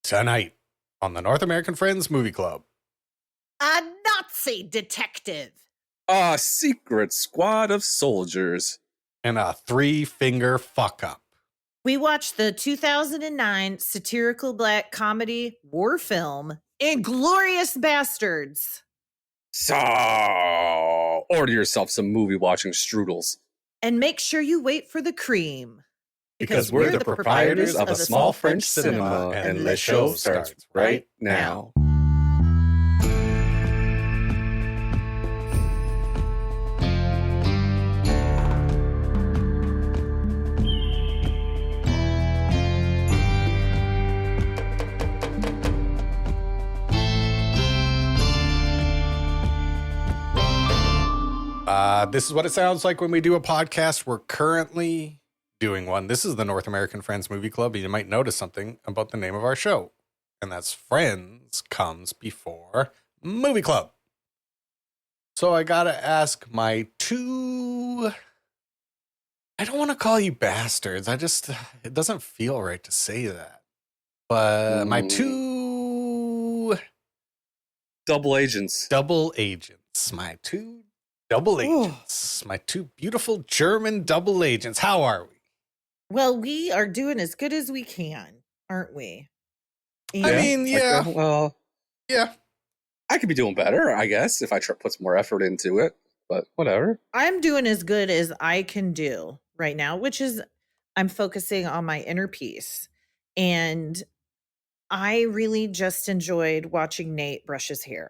Tonight on the North American Friends Movie Club. A Nazi detective. A secret squad of soldiers. And a three-finger fuck-up. We watched the 2009 satirical black comedy war film, Inglourious Basterds. So, order yourself some movie-watching strudels. And make sure you wait for the cream. Because we're the proprietors of a small French cinema, and the show starts right now. This is what it sounds like when we do a podcast. We're currently doing one. This is the North American Friends Movie Club. You might notice something about the name of our show, and that's Friends comes before Movie Club. So I gotta ask my two... I don't want to call you bastards. It doesn't feel right to say that. But my two... Double agents. My two double agents. My two beautiful German double agents. How are we? Well, we are doing as good as we can, aren't we? I mean, yeah. Yeah. I could be doing better, I guess, if I put some more effort into it. But whatever. I'm doing as good as I can do right now, which is I'm focusing on my inner peace. And I really just enjoyed watching Nate brush his hair.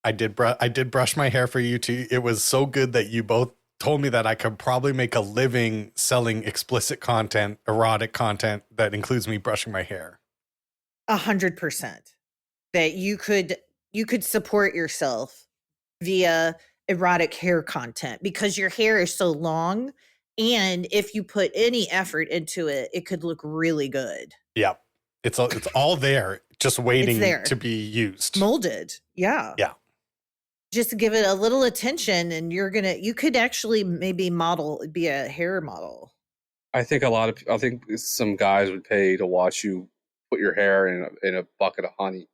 I did brush my hair for you too. It was so good that you both told me that I could probably make a living selling explicit content, erotic content that includes me brushing my hair. 100%. That you could support yourself via erotic hair content because your hair is so long, and if you put any effort into it, it could look really good. Yep. It's all there, just waiting to be used. Molded. Yeah. Yeah. Just give it a little attention and you could actually maybe be a hair model. I think some guys would pay to watch you put your hair in a bucket of honey,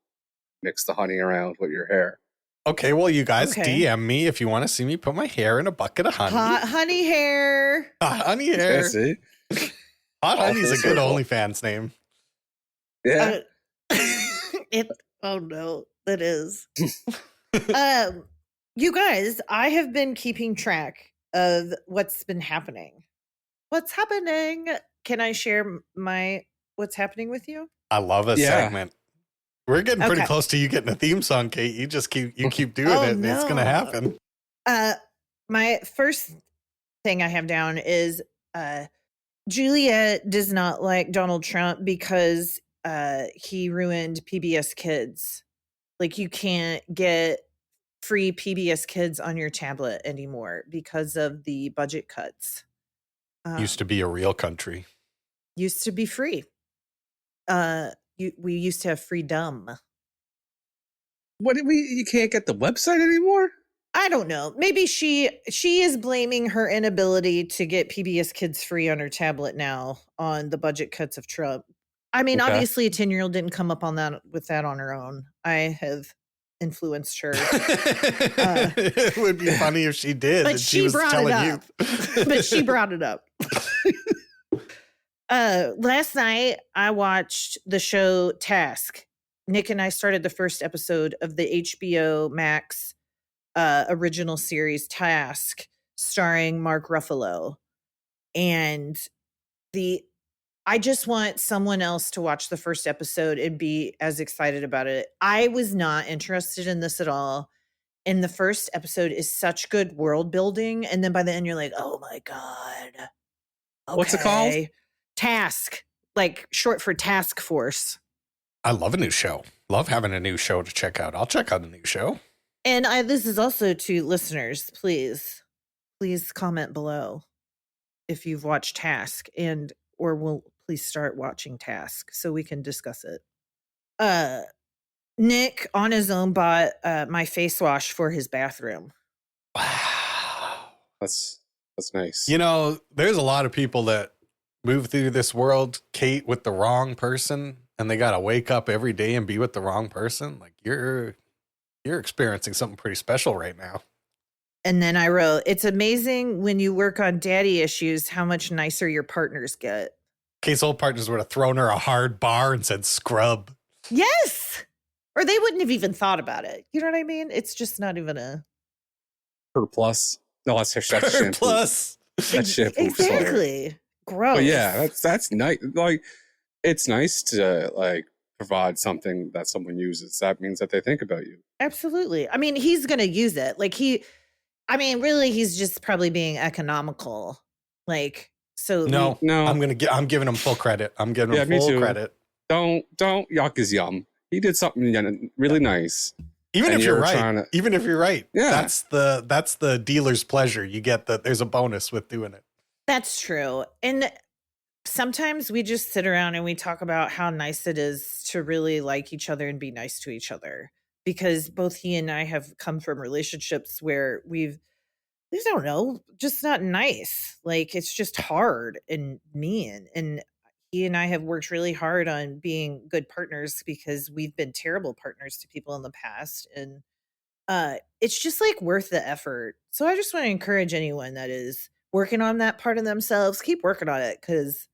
mix the honey around with your hair. Okay, well, you guys DM me if you want to see me put my hair in a bucket of honey. Hot honey hair. Hot honey hair. Yeah, see? Hot honey's a good OnlyFans name. Yeah. Oh no, that is. You guys, I have been keeping track of what's been happening. What's happening? Can I share my what's happening with you? I love a segment. We're getting pretty close to you getting a theme song, Kate. You keep doing it, and it's going to happen. My first thing I have down is Juliet does not like Donald Trump because he ruined PBS Kids. Like, you can't get free PBS Kids on your tablet anymore because of the budget cuts. Used to be a real country. Used to be free. We used to have freedom. You can't get the website anymore? I don't know. Maybe she is blaming her inability to get PBS Kids free on her tablet now on the budget cuts of Trump. I mean, obviously a 10-year-old didn't come up on that on her own. I have influenced her. It would be funny if she did. But she brought it up. But she brought it up. Last night, I watched the show Task. Nick and I started the first episode of the HBO Max original series Task, starring Mark Ruffalo. And I just want someone else to watch the first episode and be as excited about it. I was not interested in this at all. And the first episode is such good world building. And then by the end, you're like, oh my God. Okay. What's it called? Task, like short for task force. I love a new show. Love having a new show to check out. I'll check out a new show. And this is also to listeners. Please comment below if you've watched Task or will please start watching Task so we can discuss it. Nick on his own bought my face wash for his bathroom. Wow. That's nice. You know, there's a lot of people that move through this world, Kate, with the wrong person. and they got to wake up every day and be with the wrong person, like you're experiencing something pretty special right now. And then I wrote, it's amazing when you work on daddy issues, how much nicer your partners get. Kate's old partners would have thrown her a hard bar and said, scrub. Yes. Or they wouldn't have even thought about it. You know what I mean? It's just not even a... Per plus. No, that's shampoo. Plus. That's shampoo. Exactly. Gross. But yeah, that's nice. Like, it's nice to like provide something that someone uses. That means that they think about you. Absolutely. I mean, he's going to use it. Like really, he's just probably being economical. Like, so no, I'm giving him full credit. I'm giving him full credit. Don't yuck his yum. He did something really nice. Even if you're right, yeah, that's the dealer's pleasure. You get that there's a bonus with doing it. That's true. And sometimes we just sit around and we talk about how nice it is to really like each other and be nice to each other, because both he and I have come from relationships where we don't know, just not nice. Like, it's just hard and mean. And he and I have worked really hard on being good partners because we've been terrible partners to people in the past. And it's just like worth the effort. So I just want to encourage anyone that is working on that part of themselves, keep working on it, because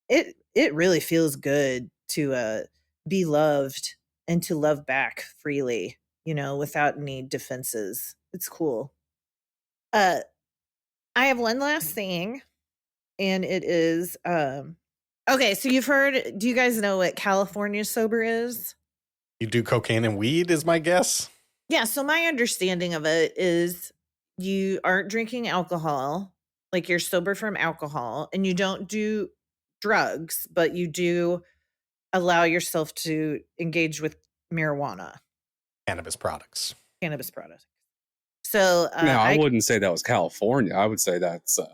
it really feels good to be loved and to love back freely, without any defenses. It's cool. I have one last thing, and it is okay, so do you guys know what California sober is? You do cocaine and weed is my guess. Yeah, so my understanding of it is you aren't drinking alcohol, like you're sober from alcohol, and you don't do drugs, but you do allow yourself to engage with marijuana. Cannabis products. So I wouldn't say that was California. I would say that's, I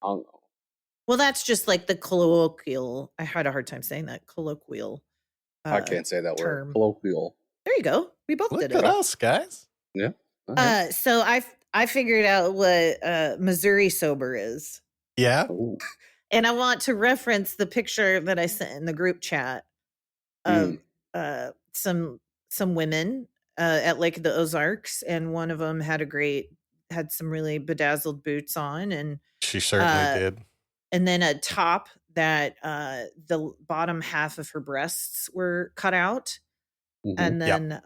don't know. Well, that's just like the colloquial. I had a hard time saying that colloquial. I can't say that term. Word. Colloquial. There you go. We both Look did it. Look at us, guys. Yeah. Right. So I figured out what Missouri sober is. Yeah. Ooh. And I want to reference the picture that I sent in the group chat of some women at Lake the Ozarks, and one of them had some really bedazzled boots on, and she certainly did. And then a top that the bottom half of her breasts were cut out, and then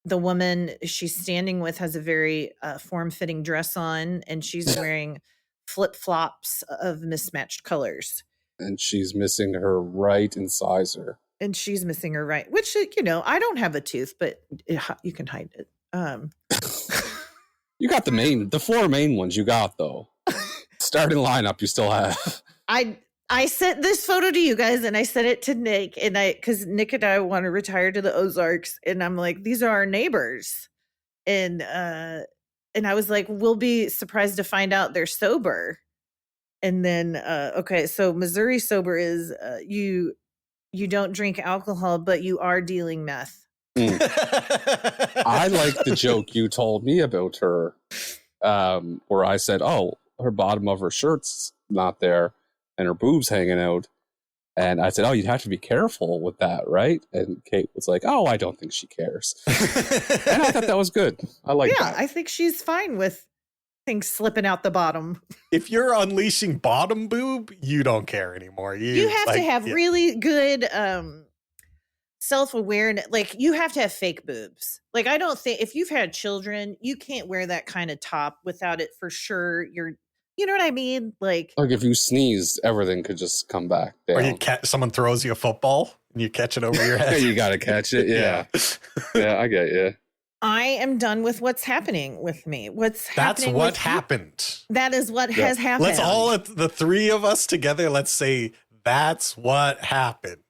the woman she's standing with has a very form-fitting dress on, and she's wearing flip-flops of mismatched colors. And she's missing her right incisor. And she's missing her right, which, I don't have a tooth, but you can hide it. You got the 4 main ones you got, though. Starting lineup you still have. I sent this photo to you guys, and I sent it to Nick, and because Nick and I want to retire to the Ozarks, and I'm like, these are our neighbors. And I was like, we'll be surprised to find out they're sober. And then, okay, so Missouri sober is you don't drink alcohol, but you are dealing meth. I like the joke you told me about her, where I said, oh, her bottom of her shirt's not there and her boobs hanging out. And I said, oh, you'd have to be careful with that, right? And Kate was like, oh, I don't think she cares. And I thought that was good. I like that. Yeah, I think she's fine with things slipping out the bottom. If you're unleashing bottom boob, you don't care anymore. You have to have really good self-awareness. Like, you have to have fake boobs. Like, I don't think if you've had children, you can't wear that kind of top without it for sure. You know what I mean? Like if you sneeze, everything could just come back down. Or someone throws you a football and you catch it over your head. You got to catch it. Yeah. Yeah, I get you. I am done with what's happening with me. That's what happened. That is what has happened. Let's all, the 3 of us together, let's say, that's what happened.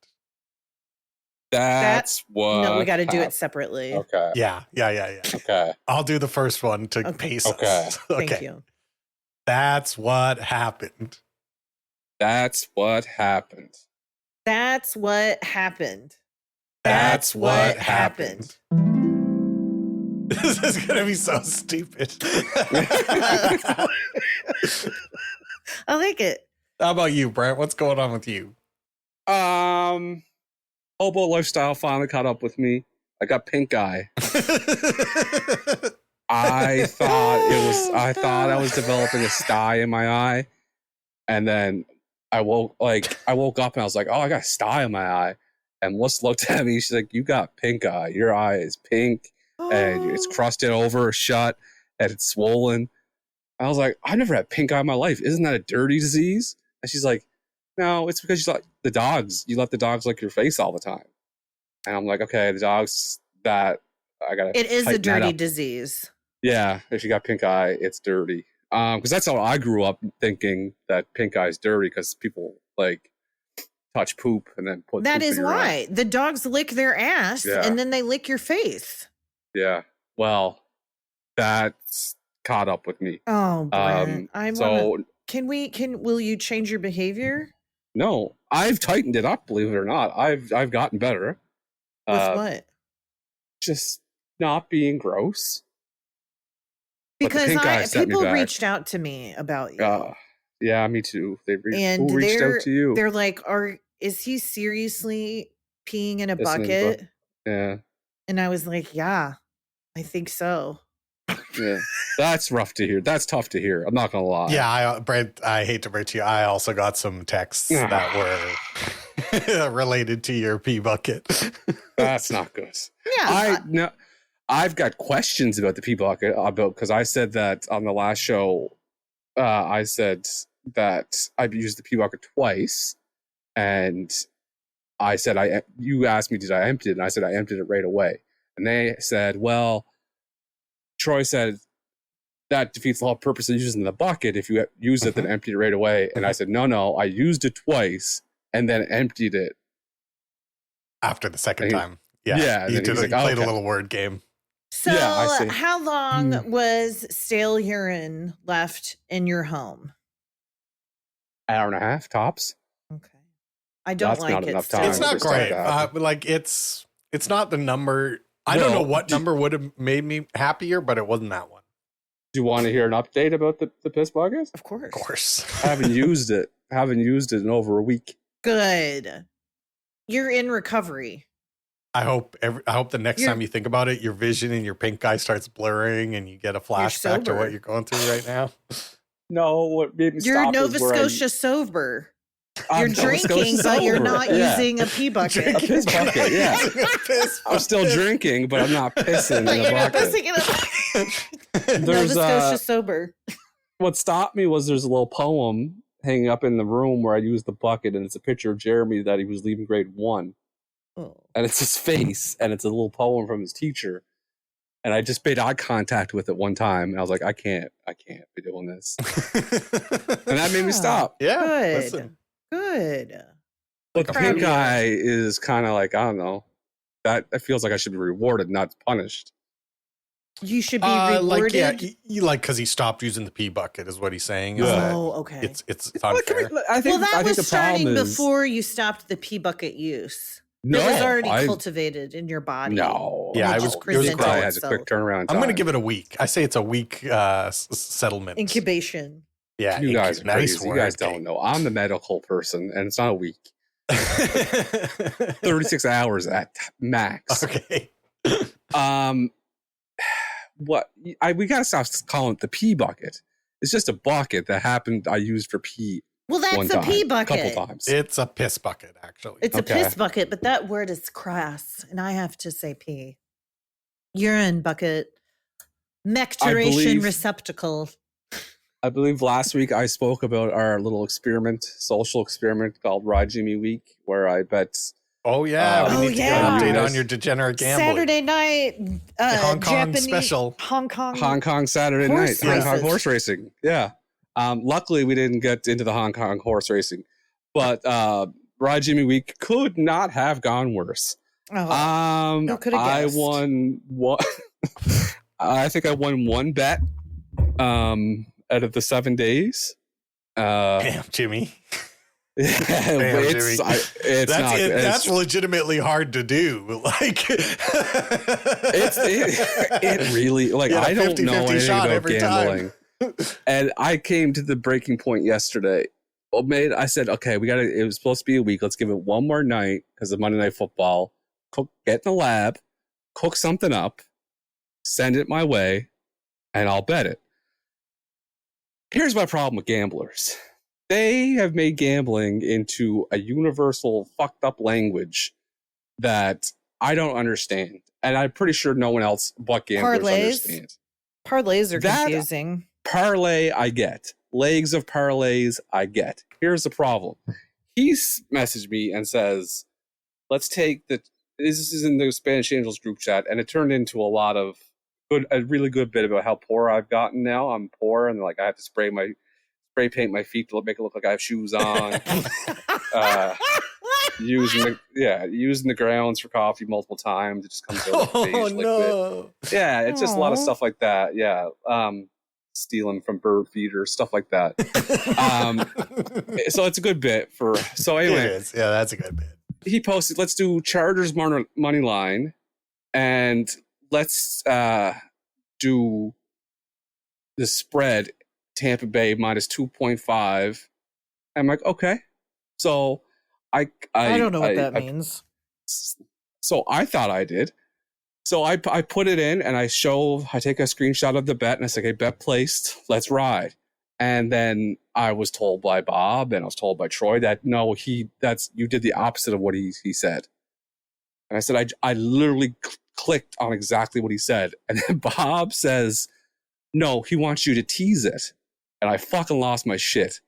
That's what. No, we got to do it separately. Okay. Yeah. Okay. I'll do the first one to pace us. Okay. Thank you. That's what happened. That's what happened. That's what happened. That's what happened. This is going to be so stupid. I like it. How about you, Brent? What's going on with you? Hobo lifestyle finally caught up with me. I got pink eye. I thought I was developing a sty in my eye. And then I woke up and I was like, oh, I got a sty in my eye. And Melissa looked at me. She's like, you got pink eye. Your eye is pink and it's crusted over, shut, and it's swollen. I was like, I never had pink eye in my life. Isn't that a dirty disease? And she's like, no, it's because you let the dogs lick your face all the time. And I'm like, okay, the dogs that I got to. It is a dirty disease. Yeah, if you got pink eye, it's dirty. Because that's how I grew up thinking that pink eye is dirty because people like touch poop and then put. That poop is in your why eye. the dogs lick their ass and then they lick your face. Yeah, well, that's caught up with me. Oh, Brent, will you change your behavior? No, I've tightened it up. Believe it or not, I've gotten better. With what? Just not being gross. Because people reached out to me about you. Yeah, me too. Who reached out to you? They're like, is he seriously peeing in a bucket? Yeah. And I was like, yeah, I think so. Yeah, that's rough to hear. That's tough to hear. I'm not gonna lie. Yeah, Brent, I hate to break to you. I also got some texts that were related to your pee bucket. That's not good. Yeah, I've got questions about the pee bucket because I said that on the last show. I said that I've used the pee bucket twice, and I said you asked me did I empty it, and I said I emptied it right away, and they said, well, Troy said that defeats the whole purpose of using the bucket if you use it then empty it right away, and I said no, I used it twice and then emptied it after the second time. Yeah, you played a little word game. So how long was stale urine left in your home? Hour and a half tops. Okay. I don't like it. Enough time. It's not great. It's not the number. I don't know what number would have made me happier, but it wasn't that one. Do you want to hear an update about the piss bucket? Of course. Of course. I haven't used it. Haven't used it in over a week. Good. You're in recovery. I hope the next time you think about it, your vision and your pink eye starts blurring and you get a flashback to what you're going through right now. No, what made me stop You're Nova Scotia sober. You're drinking, but you're not using a pee bucket. A piss bucket, yeah. I'm still drinking, but I'm not pissing in a bucket. Nova Scotia sober. What stopped me was there's a little poem hanging up in the room where I used the bucket, and it's a picture of Jeremy that he was leaving grade 1. Oh. And it's his face, and it's a little poem from his teacher. And I just made eye contact with it one time, and I was like, I can't be doing this. And that made me stop. Yeah. Good. Listen. Good. But the pink eye is kind of like, I don't know. That feels like I should be rewarded, not punished. You should be rewarded. Because he stopped using the pee bucket is what he's saying. Oh, okay. It's unfair. That was starting before you stopped the pee bucket use. No, it was already cultivated in your body. No. Yeah, it was probably has a quick turnaround time. I'm going to give it a week. I say it's a week settlement. Incubation. Yeah, you guys are crazy. You guys don't know. I'm the medical person, and it's not a week. 36 hours at max. Okay. We gotta stop calling it the pee bucket. It's just a bucket that happened I used for pee. Well, that's a pee bucket. A couple times. It's a piss bucket, actually. It's a piss bucket, but that word is crass, and I have to say pee. Urine bucket. Mecturation receptacle. I believe last week I spoke about our little social experiment called Ride Jimmy Week, where I bet. Oh, yeah. We need to get an update on your degenerate gambling. Saturday night. Hong Kong Japanese, special. Hong Kong Saturday night. Hong Kong horse racing. Yeah. Luckily, we didn't get into the Hong Kong horse racing. But Ride Jimmy Week could not have gone worse. I won one. I think I won one bet out of the 7 days. Damn, Jimmy. It's that's legitimately hard to do. Like it really I don't know anything about gambling. And I came to the breaking point yesterday. Well, mate, I said, okay, it was supposed to be a week. Let's give it one more night because of Monday Night Football. Get in the lab, cook something up, send it my way, and I'll bet it. Here's my problem with gamblers. They have made gambling into a universal fucked up language that I don't understand. And I'm pretty sure no one else but gamblers understands. Parlays are confusing. Parlay, I get. Legs of parlays, I get. Here's the problem. He's messaged me and says, let's take this is in the Spanish Angels group chat, and it turned into a really good bit about how poor I've gotten now. I'm poor, and like I have to spray paint my feet to make it look like I have shoes on. Using the grounds for coffee multiple times. It just comes out like beige liquid. Yeah, it's just a lot of stuff like that. Yeah. Stealing from bird feeders, stuff like that. So it's a good bit anyway. It is. Yeah, that's a good bit. He posted, let's do Chargers money line, and let's do the spread Tampa Bay minus 2.5. I'm like, okay. So I don't know what that means. So I thought I did. So I put it in and I take a screenshot of the bet and I say, okay, bet placed, let's ride. And then I was told by Bob and I was told by Troy that no, you did the opposite of what he said. And I said, I literally clicked on exactly what he said. And then Bob says, no, he wants you to tease it. And I fucking lost my shit.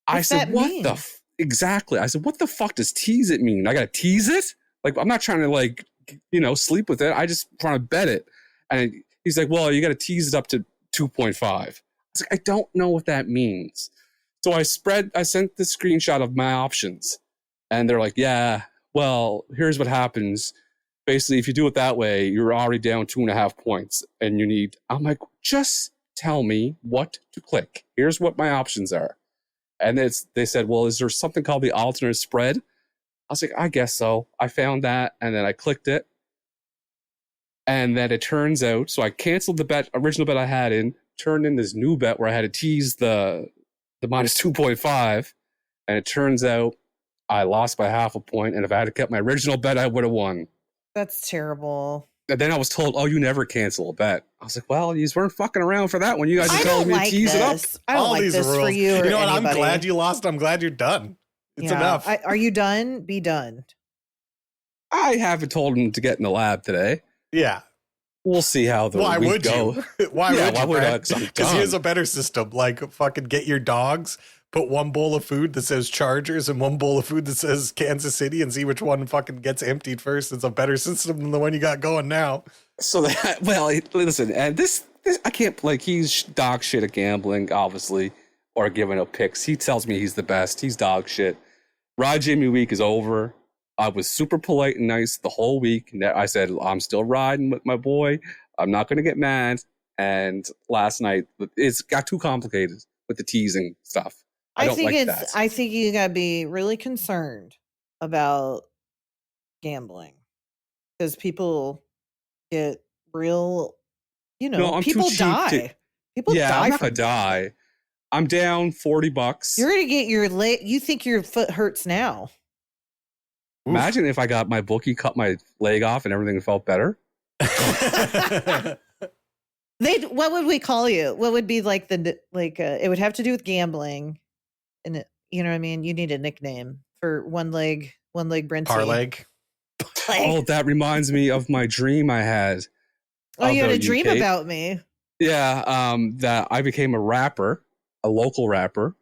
I said, what the exactly? I said, what the fuck does tease it mean? I got to tease it? Like, I'm not trying to sleep with it. I just want to bet it. And he's like, well, you got to tease it up to 2.5. I was like, I don't know what that means. So I sent the screenshot of my options and they're like, yeah, well, here's what happens. Basically, if you do it that way, you're already down 2.5 points and I'm like, just tell me what to click. Here's what my options are. And they said, well, is there something called the alternate spread? I was like, I guess so. I found that, and then I clicked it. And then it turns out, so I canceled the original bet I had in, turned in this new bet where I had to tease the minus 2.5. And it turns out I lost by 0.5 point. And if I had kept my original bet, I would have won. That's terrible. And then I was told, oh, you never cancel a bet. I was like, well, you weren't fucking around for that one. You guys are telling me to tease it up. I don't like this for you or You know what? anybody. I'm glad you lost. I'm glad you're done. It's enough. Are you done? Be done. I haven't told him to get in the lab today. Yeah. We'll see how the week goes. Why would you? Because here's a better system. Like, fucking get your dogs, put one bowl of food that says Chargers and one bowl of food that says Kansas City and see which one fucking gets emptied first. It's a better system than the one you got going now. So listen, and this I can't, he's dog shit at gambling, obviously, or giving up picks. He tells me he's the best. He's dog shit. Rod Jimmy week is over. I was super polite and nice the whole week. I said, I'm still riding with my boy. I'm not going to get mad. And last night, it's got too complicated with the teasing stuff. I think you got to be really concerned about gambling because people get real, people die. People die. I'm not going to die. I'm down $40. You're going to get your leg. You think your foot hurts now. Imagine if I got my bookie, cut my leg off and everything felt better. What would we call you? What would be it would have to do with gambling. And you know what I mean? You need a nickname for one leg Brinty. Parleg. Oh, that reminds me of my dream I had. Oh, you had a dream about me. Yeah, that I became a rapper, a local rapper,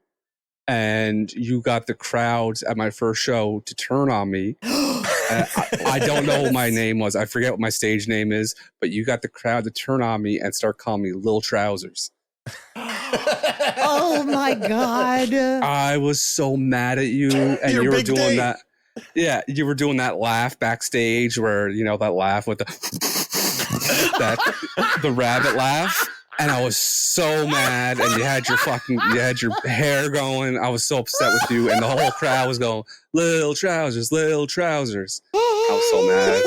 and you got the crowds at my first show to turn on me. I don't know what my name was. I forget what my stage name is, but you got the crowd to turn on me and start calling me Lil Trousers. Oh my God. I was so mad at you, and you were doing that. Yeah, you were doing that laugh backstage where, that laugh with the rabbit laugh. And I was so mad, and you had your hair going. I was so upset with you, and the whole crowd was going, Lil Trousers, Lil Trousers. I was so mad.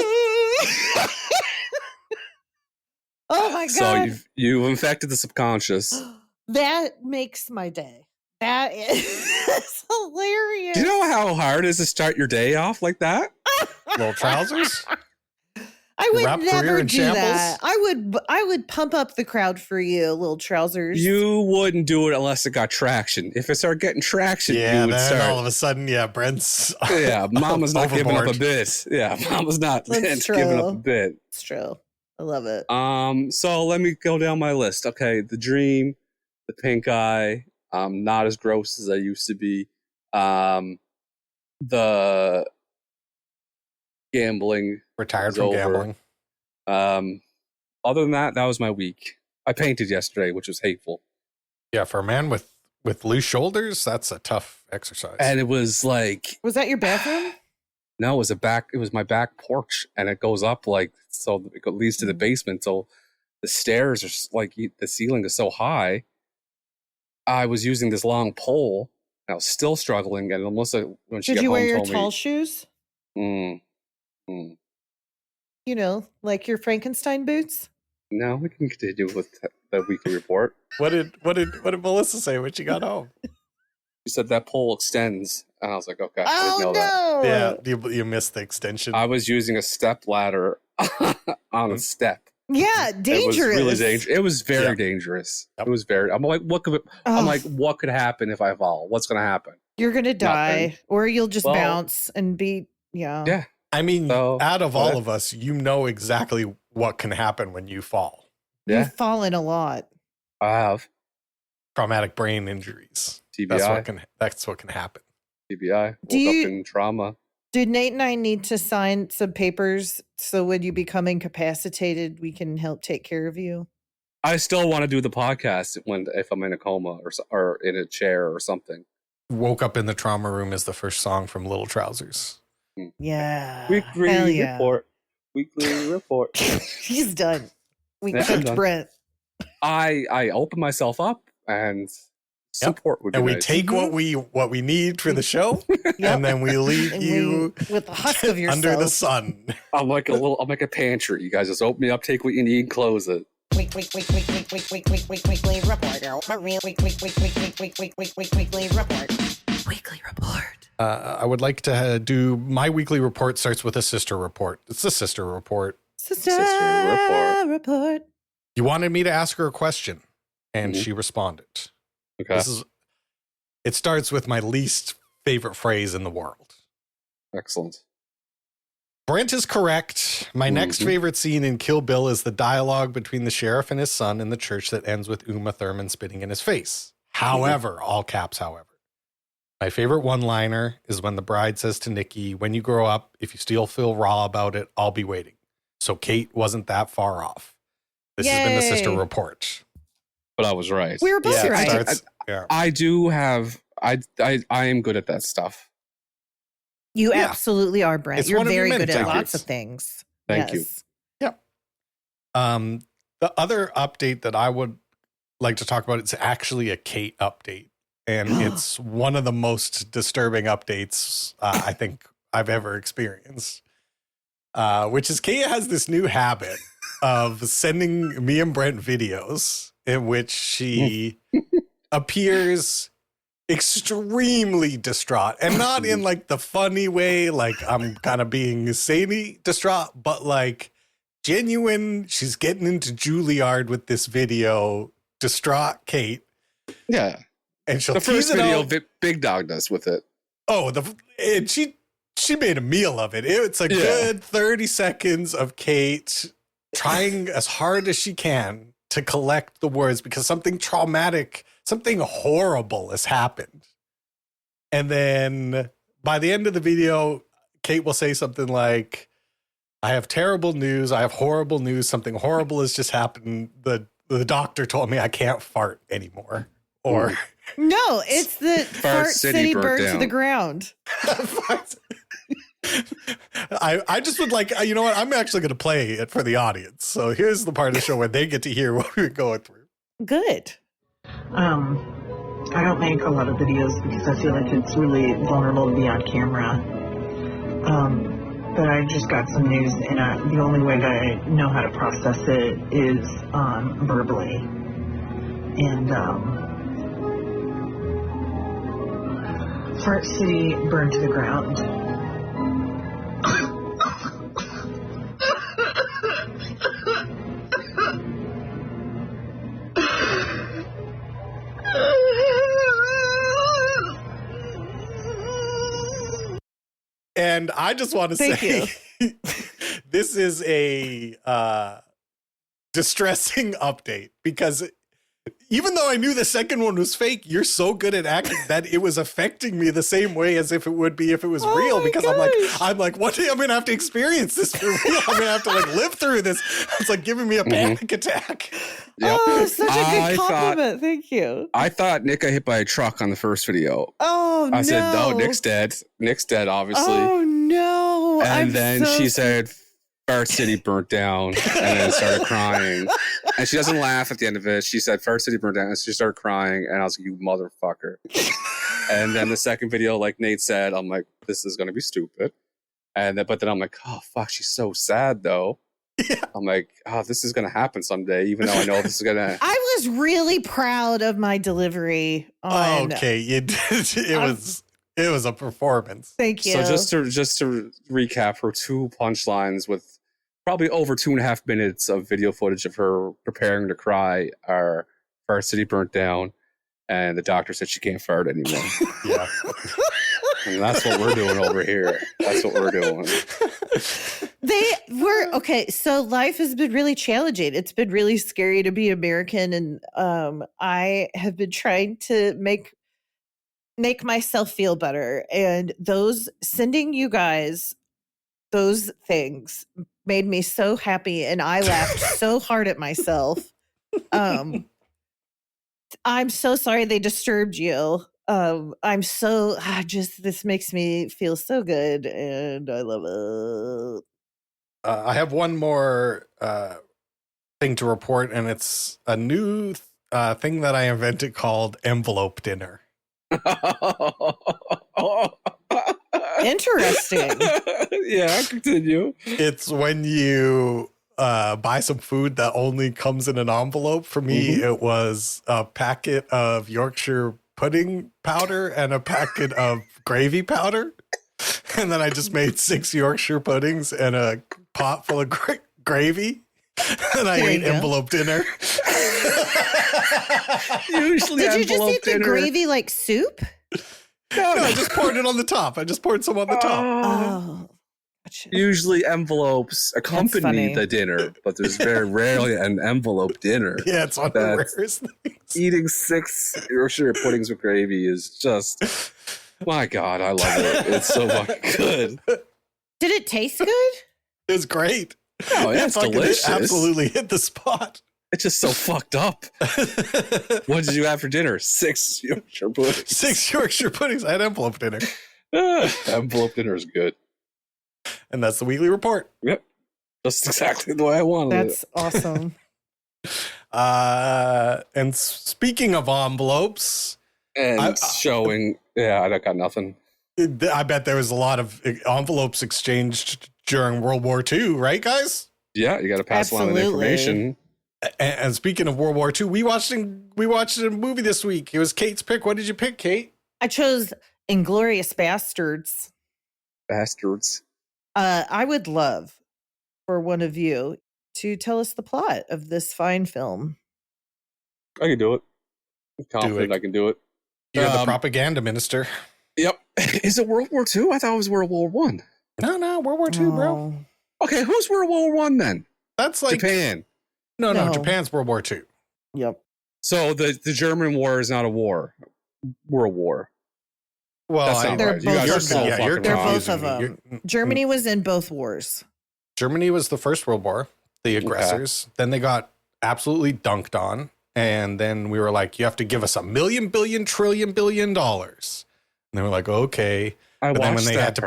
Oh my God. So you infected the subconscious. That makes my day. That is hilarious. Do you know how hard it is to start your day off like that? Little trousers. I would Rap career never in do shambles? that. I would pump up the crowd for you, little trousers. You wouldn't do it unless it got traction. If it started getting traction, Yeah, you would then start. all of a sudden, Brent's Yeah, Mama's not giving up a overboard. bit. Yeah, Mama's not That's giving up true. a bit. It's true. I love it. So let me go down my list. Okay, the dream, the pink eye, not as gross as I used to be. The gambling, Retired is from over. gambling. Other than that, that was my week. I painted yesterday, which was hateful. Yeah, for a man with loose shoulders, that's a tough exercise. And it was like, Was that your bathroom? no, it was my back porch, and it goes up like, so it leads to the basement. So the stairs are like, the ceiling is so high. I was using this long pole, and I was still struggling. And Melissa, when she Did got you home, wear your told tall me, shoes? No, You know, like your Frankenstein boots? we can continue with the weekly report. what did Melissa say when she got home? She said that pole extends, and I was like, okay, I Oh didn't know that. no! Yeah, you missed the extension. I was using a step ladder on a step. Yeah, dangerous. It was really dangerous. It was very Yeah. dangerous. Yep. It was very. I'm like, what could? I'm like, what could happen if I fall? What's going to happen? You're gonna die, Nothing. or you'll just Well, bounce and be Yeah. I mean, So, out of all what? of us, you know exactly what can happen when you fall. Yeah. You've fallen a lot. I have Traumatic brain injuries. TBI. That's what can happen. TBI. Do Woke you- up in trauma. Do Nate and I need to sign some papers so when you become incapacitated, we can help take care of you? I still want to do the podcast if I'm in a coma or in a chair or something. Woke Up in the Trauma Room is the first song from Little Trousers. Yeah. Weekly Hell yeah. report. Weekly report. He's done. We Yeah, I'm cooked done. Brent. I open myself up and support would be And we nice. take what we need for the show, and then we leave And you with the husk of yourself. under the sun. I'm like a pantry. You guys just open me up, take what you need, and close it. Weekly report. Weekly report. I would like to do my weekly report starts with a sister report. It's a sister report. Sister report. report. You wanted me to ask her a question, and Mhm. she responded. Okay. It starts with my least favorite phrase in the world. Excellent. Brent is correct. My next Mhm. favorite scene in Kill Bill is the dialogue between the sheriff and his son in the church that ends with Uma Thurman spitting in his face. However, all caps, however. My favorite one-liner is when the bride says to Nikki, when you grow up, if you still feel raw about it, I'll be waiting. So Kate wasn't that far off. This has been the sister Yay. report. But I was right. We were both it right. starts- yeah. I do have. I am good at that stuff. You Yeah. absolutely are, Brent. It's You're one of your very many good at talents. lots of things. Thank you. Yes. The other update that I would like to talk about, it's actually a Kate update. And it's one of the most disturbing updates I think I've ever experienced. Which is Kate has this new habit of sending me and Brent videos in which she appears extremely distraught, and not in like the funny way, like I'm kind of being zany distraught, but like genuine. She's getting into Juilliard with this video, distraught Kate, Yeah. and she'll The first tease it video, out. Big Dog does with it. Oh, and she made a meal of it. It's a good 30 seconds of Kate trying as hard as she can to collect the words because something traumatic, something horrible has happened. And then by the end of the video, Kate will say something like, I have terrible news. I have horrible news. Something horrible has just happened. The doctor told me I can't fart anymore. Or No, it's the Fart City burned to the ground. I just would like, you know what? I'm actually going to play it for the audience. So here's the part of the show where they get to hear what we're going through. Good. I don't make a lot of videos because I feel like it's really vulnerable to be on camera. But I just got some news, and the only way that I know how to process it is verbally. And Fart City burned to the ground. And I just want to say, this is a distressing update because even though I knew the second one was fake, you're so good at acting that it was affecting me the same way as if it would be if it was real. Because I'm like, one day I'm gonna have to experience this for real. I'm gonna have to like live through this. It's like giving me a panic attack. Yep. Oh, such a good compliment. Thank you. I thought Nick got hit by a truck on the first video. Oh, no. I said, no, Nick's dead. Nick's dead, obviously. Oh, no. And then she said, Fart City burnt down, and then started crying. And she doesn't laugh at the end of it. She said, Fart City burnt down, and she started crying. And I was like, you motherfucker. And then the second video, like Nate said, I'm like, this is going to be stupid. But then I'm like, oh, fuck, she's so sad, though. Yeah. I'm like, oh, this is going to happen someday, even though I know this is going to. I was really proud of my delivery. Okay, you did. It was a performance. Thank you. So just to recap, her 2 punchlines with probably over 2.5 minutes of video footage of her preparing to cry are Fart City burnt down, and the doctor said she can't fart anymore. Yeah. And that's what we're doing over here. That's what we're doing. Okay, so life has been really challenging. It's been really scary to be American, and I have been trying to make myself feel better. And sending you guys those things made me so happy, and I laughed so hard at myself. I'm so sorry they disturbed you. This makes me feel so good, and I love it. I have one more thing to report, and it's a new thing that I invented called envelope dinner. Interesting. Yeah, continue. It's when you buy some food that only comes in an envelope. For me, it was a packet of Yorkshire pudding powder and a packet of gravy powder. And then I just made 6 Yorkshire puddings and a pot full of gravy. And I ate envelope dinner. Usually Did you just eat dinner. the gravy like soup? No, I just poured it on the top. I just poured some on the top. Oh. Gotcha. Usually envelopes accompany the dinner, but there's very rarely an envelope dinner. Yeah, it's one of the rarest things. Eating 6 Yorkshire puddings with gravy is just, my God, I love it. It's so fucking good. Did it taste good? It was great. Oh, yeah, it's delicious. It absolutely hit the spot. It's just so fucked up. What did you have for dinner? 6 Yorkshire puddings. 6 Yorkshire puddings. I had envelope dinner. Envelope dinner is good. And that's the weekly report. Yep. Just exactly the way I wanted That's awesome. And speaking of envelopes. And showing, I got nothing. I bet there was a lot of envelopes exchanged during World War II, right, guys? Yeah, you got to pass along the information. And speaking of World War II, we watched a movie this week. It was Kate's pick. What did you pick, Kate? I chose Inglourious Basterds. Bastards. I would love for one of you to tell us the plot of this fine film. I can do it. I'm confident I can do it. You're the propaganda minister. Yep. Is it World War II? I thought it was World War One. No, World War II, bro. Okay, who's World War One then? That's like Japan. No, Japan's World War II. Yep. So the German war is not a war. World War. Well, that's not right. They're both of them. Germany was in both wars. Germany was the First World War, the aggressors. Okay. Then they got absolutely dunked on. And then we were like, you have to give us $1 million, billion, trillion, $billion. And they were like, okay. Then when they had to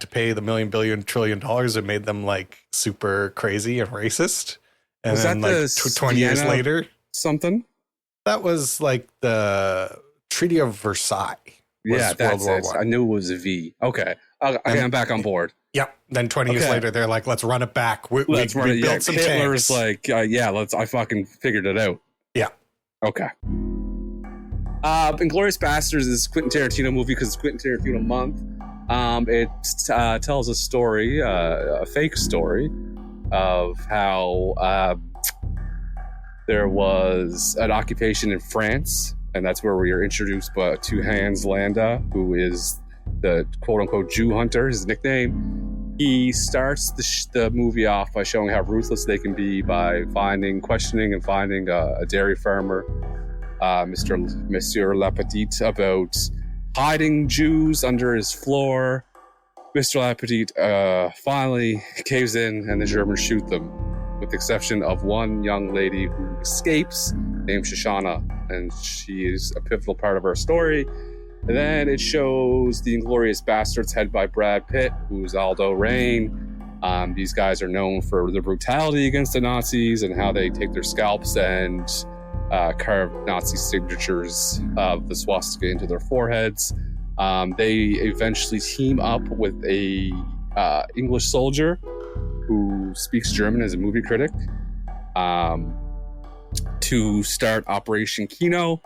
pay the $1 million, billion, $trillion, it made them like super crazy and racist. And was then that like 20 years later, something that was like the Treaty of Versailles. Yeah, that's it. I knew it was a V. Okay, I'm back on board. Yep. Then 20 years later, they're like, let's run it back. We built some Hitler's tanks. like, I fucking figured it out. Yeah. Okay. Inglourious Basterds is a Quentin Tarantino movie because it's Quentin Tarantino month. It tells a story, a fake story, of how there was an occupation in France, and that's where we are introduced to Hans Landa, who is the quote-unquote Jew hunter, his nickname. He starts the movie off by showing how ruthless they can be by questioning and finding a dairy farmer, Monsieur Lapetit, about hiding Jews under his floor. Mr. Lapetit finally caves in, and the Germans shoot them, with the exception of one young lady who escapes, named Shoshana, and she is a pivotal part of our story. And then it shows the Inglourious Basterds, headed by Brad Pitt, who's Aldo Rain. These guys are known for their brutality against the Nazis and how they take their scalps and carve Nazi signatures of the swastika into their foreheads. They eventually team up with a English soldier who speaks German as a movie critic to start Operation Kino,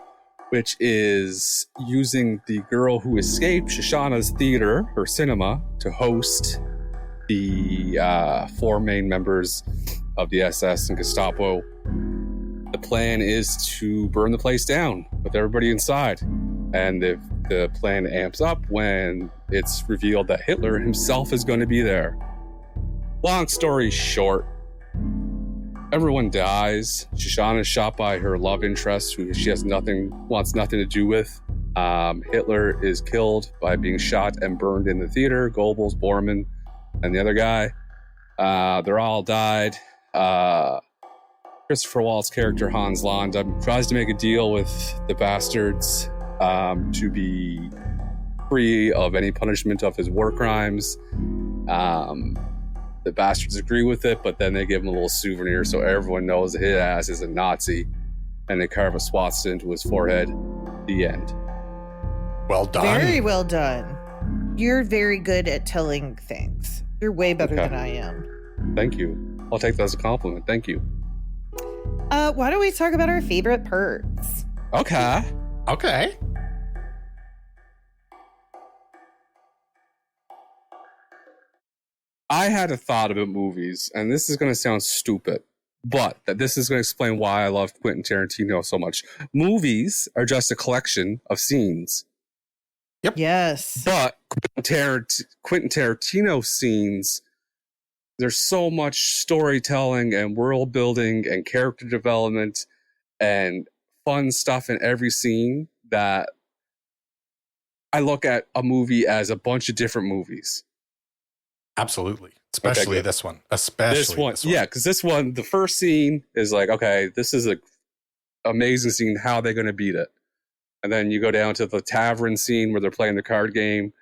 which is using the girl who escaped Shoshana's theater, her cinema, to host the 4 main members of the SS and Gestapo. The plan is to burn the place down with everybody inside. And the plan amps up when it's revealed that Hitler himself is going to be there. Long story short, everyone dies. Shoshana is shot by her love interest, who she wants nothing to do with. Hitler is killed by being shot and burned in the theater. Goebbels, Bormann, and the other guy. They're all died. Christopher Waltz's character, Hans Landa, tries to make a deal with the bastards to be free of any punishment of his war crimes. The bastards agree with it, but then they give him a little souvenir so everyone knows that his ass is a Nazi, and they carve a swastika into his forehead. The end. Well done. Very well done. You're very good at telling things. You're way better than I am. Thank you. I'll take that as a compliment. Thank you. Why don't we talk about our favorite parts? Okay. I had a thought about movies, and this is going to sound stupid, but this is going to explain why I love Quentin Tarantino so much. Movies are just a collection of scenes. Yep. Yes. But Quentin Tarantino scenes, there's so much storytelling and world building and character development and fun stuff in every scene that I look at a movie as a bunch of different movies. Absolutely. Especially this one. This one. Yeah, because this one, the first scene is like, okay, this is an amazing scene. How are they going to beat it? And then you go down to the tavern scene where they're playing the card game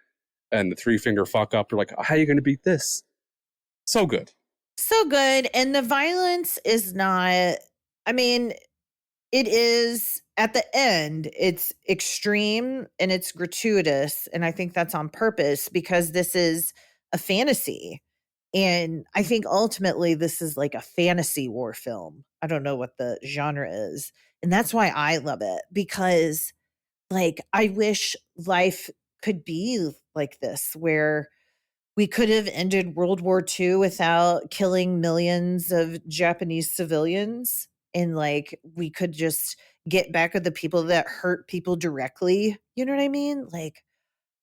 and the 3-finger fuck up. You're like, how are you going to beat this? So good. So good. And the violence is not, I mean, it is at the end, it's extreme and it's gratuitous. And I think that's on purpose because this is a fantasy. And I think ultimately this is like a fantasy war film. I don't know what the genre is. And that's why I love it, because like I wish life could be like this, where we could have ended World War II without killing millions of Japanese civilians. And like we could just get back at the people that hurt people directly. You know what I mean? Like,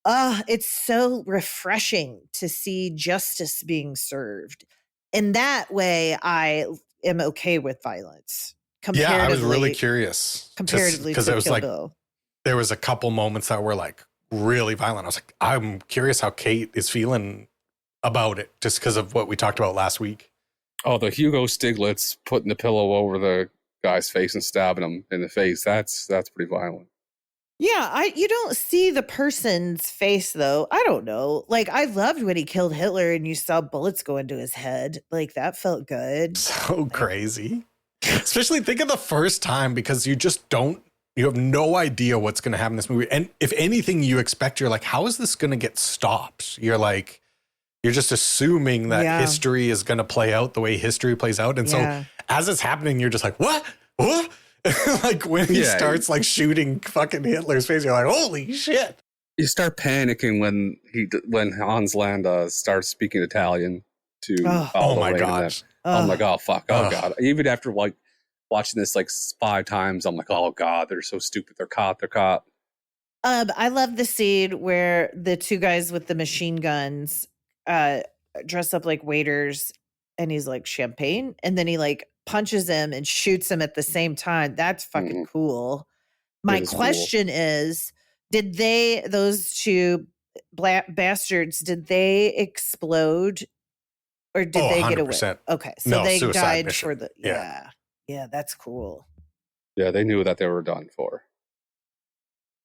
it's so refreshing to see justice being served. In that way, I am okay with violence. Yeah, I was really curious. Comparatively because to it was Kill like, Bill. there was a couple moments that were like really violent. I was like, I'm curious how Kate is feeling about it, just because of what we talked about last week. Oh, the Hugo Stiglitz putting the pillow over the guy's face and stabbing him in the face. That's pretty violent. Yeah, you don't see the person's face though. I don't know. Like I loved when he killed Hitler and you saw bullets go into his head. Like that felt good. So crazy. Especially think of the first time, because you have no idea what's going to happen in this movie. And if anything you expect, you're like, how is this going to get stopped? You're just assuming that history is going to play out the way history plays out. And so as it's happening, you're just like, what? Like when he Yeah. starts like shooting fucking Hitler's face, you're like, holy shit. You start panicking when Hans Landa starts speaking Italian to Oh. Oh Aldo my Rain and them. gosh. I'm like, oh fuck, oh Ugh. god. Even after like watching this like 5 times, I'm like, oh god, they're so stupid. They're caught. I love the scene where the two guys with the machine guns dress up like waiters, and he's like, champagne, and then he like punches him and shoots him at the same time. That's fucking cool. My It is cool. question is, did those two bastards, did they explode or did Oh, they get away? 100%. Okay, so No, they suicide died mission. for the Yeah. yeah, that's cool. Yeah, they knew that they were done for.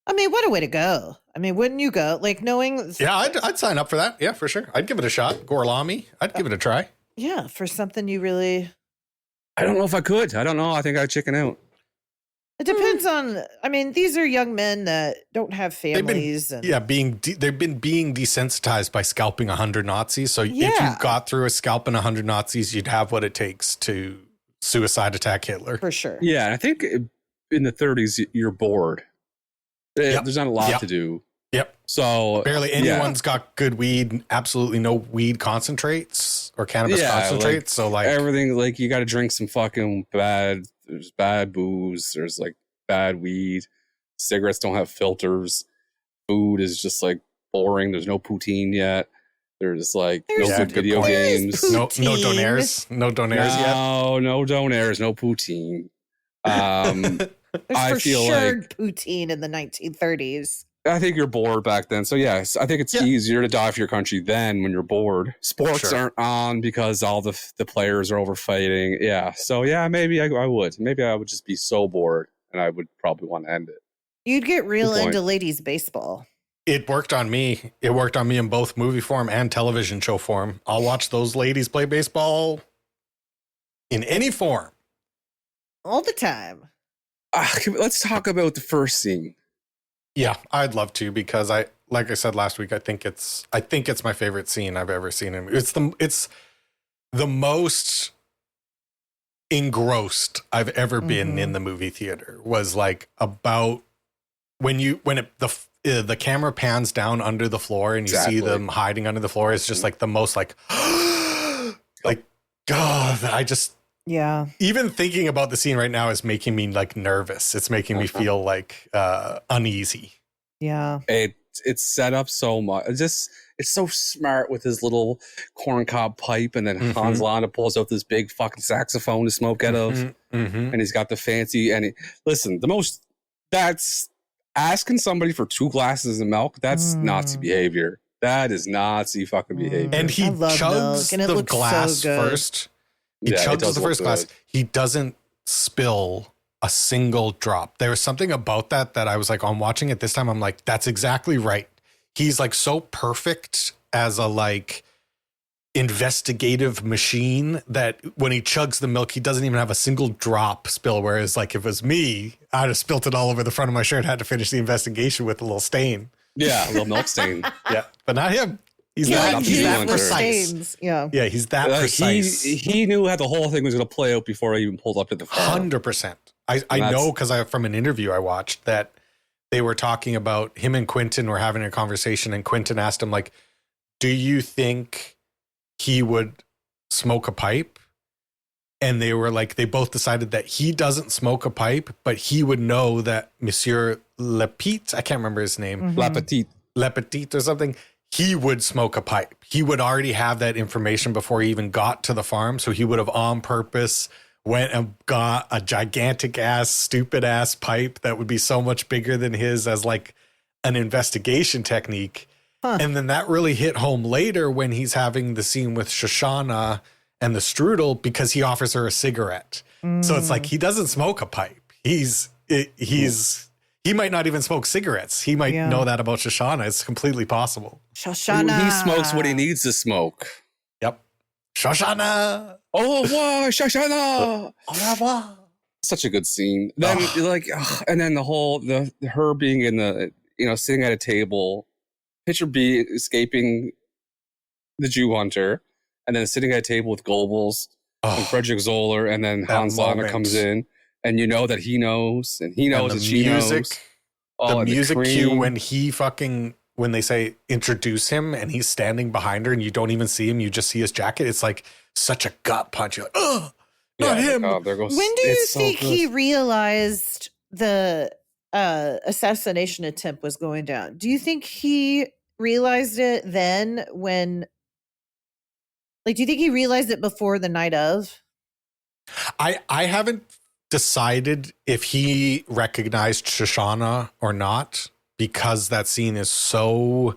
I mean, what a way to go. I mean, wouldn't you go? Like knowing Yeah, I'd sign up for that. Yeah, for sure. I'd give it a shot. Gorlami. I'd give it a try. yeah, for something you really I don't know if I could. I don't know. I think I'd chicken out. it depends on I mean, these are young men that don't have families and Yeah, they've been being desensitized by scalping 100 Nazis. So if Yeah. you got through a scalping 100 Nazis, you'd have what it takes to suicide attack Hitler. for sure. Yeah, and I think in the 30s, you're bored. Yep. There's not a lot Yep. to do. Yep. So Barely anyone's got good weed, absolutely no weed concentrates or cannabis concentrates. So like everything, like you got to drink some fucking there's bad booze. There's like bad weed. Cigarettes don't have filters. Food is just like boring. There's no poutine yet. There's like There's no Yeah, good good video point. games. Where is no poutine. donaires. No donaires yet. No donaires, no poutine. There's I for feel sure like poutine in the 1930s. I think you're bored back then. So yes, I think it's Yeah. easier to die for your country then when you're bored. Sports Sure. aren't on because all the players are over fighting. Yeah. So yeah, maybe I would. Maybe I would just be so bored and I would probably want to end it. You'd get real Good point. into ladies baseball. It worked on me. It worked on me in both movie form and television show form. I'll watch those ladies play baseball in any form. All the time. Let's talk about the first scene. Yeah, I'd love to because like I said last week, I think it's my favorite scene I've ever seen. It's the most engrossed I've ever been in the movie theater. Was like about when the camera pans down under the floor and you see them hiding under the floor. It's just like the most like like God. I just Yeah. even thinking about the scene right now is making me like nervous. It's making me feel like uneasy. Yeah. It's set up so much. It's so smart with his little corncob pipe, and then Hans Landa pulls out this big fucking saxophone to smoke out of, and he's got the fancy. And that's asking somebody for 2 glasses of milk. That's Nazi behavior. That is Nazi fucking behavior. And he I love milk, chugs and it the looks so glass good. first. He Yeah, it chugs does the look first glass. good. He doesn't spill a single drop. There was something about that I was like, on watching it this time, I'm like, that's exactly right. He's like so perfect as a like investigative machine that when he chugs the milk, he doesn't even have a single drop spill. Whereas like if it was me, I'd have spilt it all over the front of my shirt, had to finish the investigation with a little stain. Yeah, a little milk stain. Yeah, but not him. He's Yeah, that, I'm he's that feeling precise. Stains. Yeah. Yeah, he's that precise. He knew how the whole thing was going to play out before I even pulled up to the farm. 100%. I know because from an interview I watched that they were talking about him and Quentin were having a conversation, and Quentin asked him like, do you think he would smoke a pipe? And they were like, they both decided that he doesn't smoke a pipe, but he would know that Monsieur Lepete, I can't remember his name, La Petite. Lepetite or something, he would smoke a pipe. He would already have that information before he even got to the farm. So he would have on purpose went and got a gigantic ass, stupid ass pipe that would be so much bigger than his as like an investigation technique. And then that really hit home later when he's having the scene with Shoshana and the strudel because he offers her a cigarette. So it's like, he doesn't smoke a pipe. He might not even smoke cigarettes. He might know that about Shoshana. It's completely possible. Shoshana. He smokes what he needs to smoke. Yep. Shoshana. Au revoir, Shoshana. Au revoir. Such a good scene. Then and then her being in the, sitting at a table, picture B escaping the Jew hunter, and then sitting at a table with Goebbels and Frederick Zoller, and then Hans Landa comes in. and you know that he knows, and he knows that she knows. The and music cue cream. when they say introduce him and he's standing behind her and you don't even see him, you just see his jacket. It's like such a gut punch. You're like, oh, not him. There goes, When do you it's so think good. he realized the assassination attempt was going down? Do you think he realized it then when, like, do you think he realized it before the night of? I haven't decided if he recognized Shoshana or not, because that scene is so,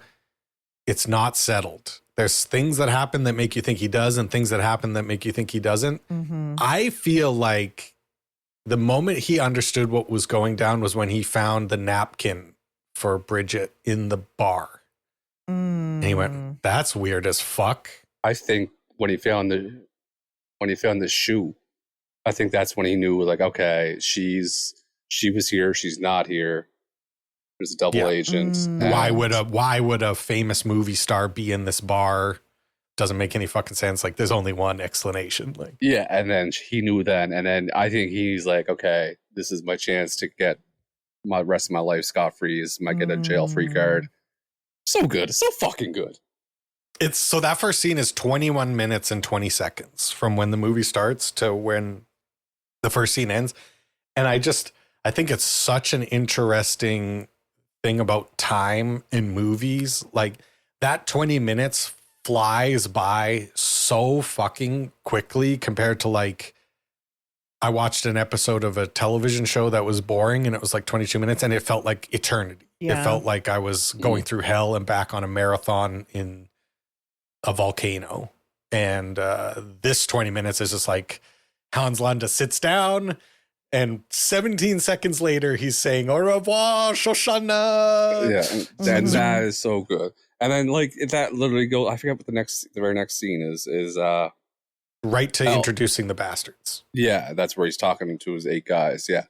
it's not settled. There's things that happen that make you think he does and things that happen that make you think he doesn't. Mm-hmm. I feel like the moment he understood what was going down was when he found the napkin for Bridget in the bar. And he went, that's weird as fuck. I think when he found the shoe, I think that's when he knew, like, okay, she was here, she's not here. There's a double agent. Why would a famous movie star be in this bar? Doesn't make any fucking sense. Like, there's only one explanation. Like, yeah, and then he knew then, and then I think he's like, okay, this is my chance to get my rest of my life scot-free. Might get a jail-free card. So good, so fucking good. it's so that first scene is 21 minutes and 20 seconds from when the movie starts to when the first scene ends. And I think it's such an interesting thing about time in movies. Like, that 20 minutes flies by so fucking quickly compared to, like, I watched an episode of a television show that was boring and it was like 22 minutes and it felt like eternity. Yeah. It felt like I was going through hell and back on a marathon in a volcano. And this 20 minutes is just like Hans Landa sits down and 17 seconds later he's saying au revoir, Shoshana. Yeah, and that is so good. And then, like, that literally go. I forget what the very next scene is right to introducing the bastards. Yeah, that's where he's talking to his 8 guys. Yeah.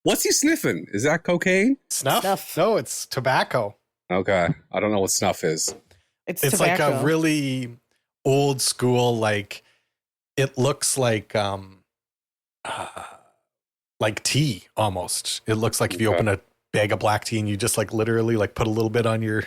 What's he sniffing? Is that cocaine? Snuff? No, it's tobacco. Okay. I don't know what snuff is. It's like a really old school, like, it looks like tea almost. It looks like if you open a bag of black tea and you just, like, literally, like, put a little bit on your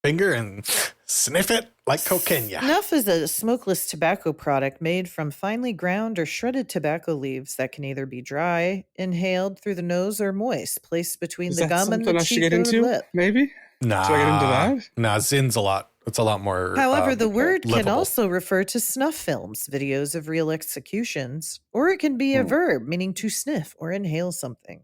finger and sniff it like cocaine. Snuff is a smokeless tobacco product made from finely ground or shredded tobacco leaves that can either be dry, inhaled through the nose, or moist, placed between the gum and the cheek or the lip. Maybe? Nah. Should I get into that? Nah, Zin's it's a lot more. However, the word can livable. also refer to snuff films, videos of real executions, or it can be a verb meaning to sniff or inhale something.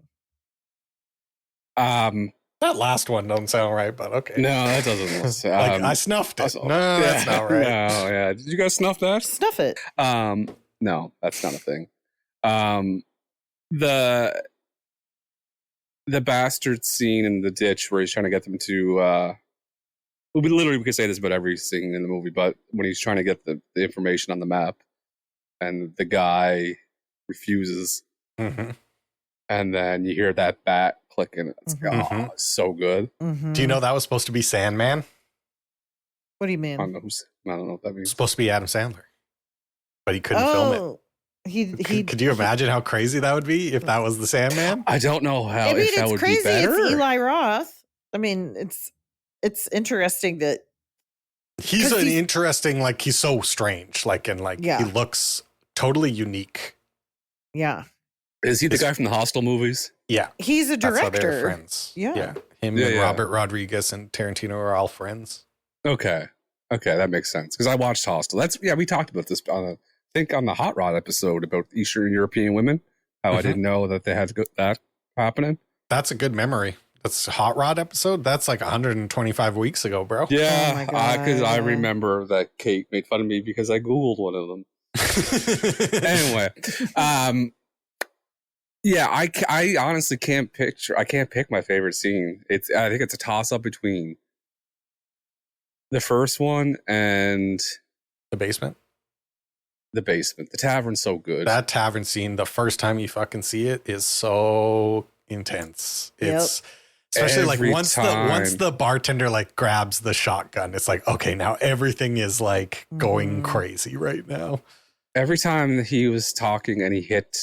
That last one doesn't sound right, but okay. No, that doesn't. Like, I snuffed it. No, that's not right. No, yeah. Did you guys snuff that? Snuff it. No, that's not a thing. The bastard scene in the ditch where he's trying to get them to we could say this about every scene in the movie, but when he's trying to get the information on the map and the guy refuses, and then you hear that bat clicking, it's it's so good. Do you know that was supposed to be Sandman? What do you mean? I don't know what that means. It's supposed to be Adam Sandler, but he couldn't film it. Could you imagine how crazy that would be if that was the Sandman? I don't know how. I mean, if that it's would crazy. be better. It's Eli Roth. I mean, it's interesting that he's interesting. Like, he's so strange. Like, and like he looks totally unique. Yeah. Is he the guy from the Hostel movies? Yeah, he's a director. That's how they're friends. Yeah. Him and Robert Rodriguez and Tarantino are all friends. Okay, that makes sense because I watched Hostel. We talked about this on the Hot Rod episode about Eastern European women. How I didn't know that they had that happening. That's a good memory. That's a Hot Rod episode. That's like 125 weeks ago, bro. Yeah, because I remember that Kate made fun of me because I Googled one of them. Anyway, yeah, I honestly can't pick my favorite scene. I think it's a toss up between the first one and the basement. The basement. The tavern's so good. That tavern scene, the first time you fucking see it, is so intense. It's especially like once the bartender like grabs the shotgun, it's like, okay, now everything is like going crazy right now. Every time he was talking and he hit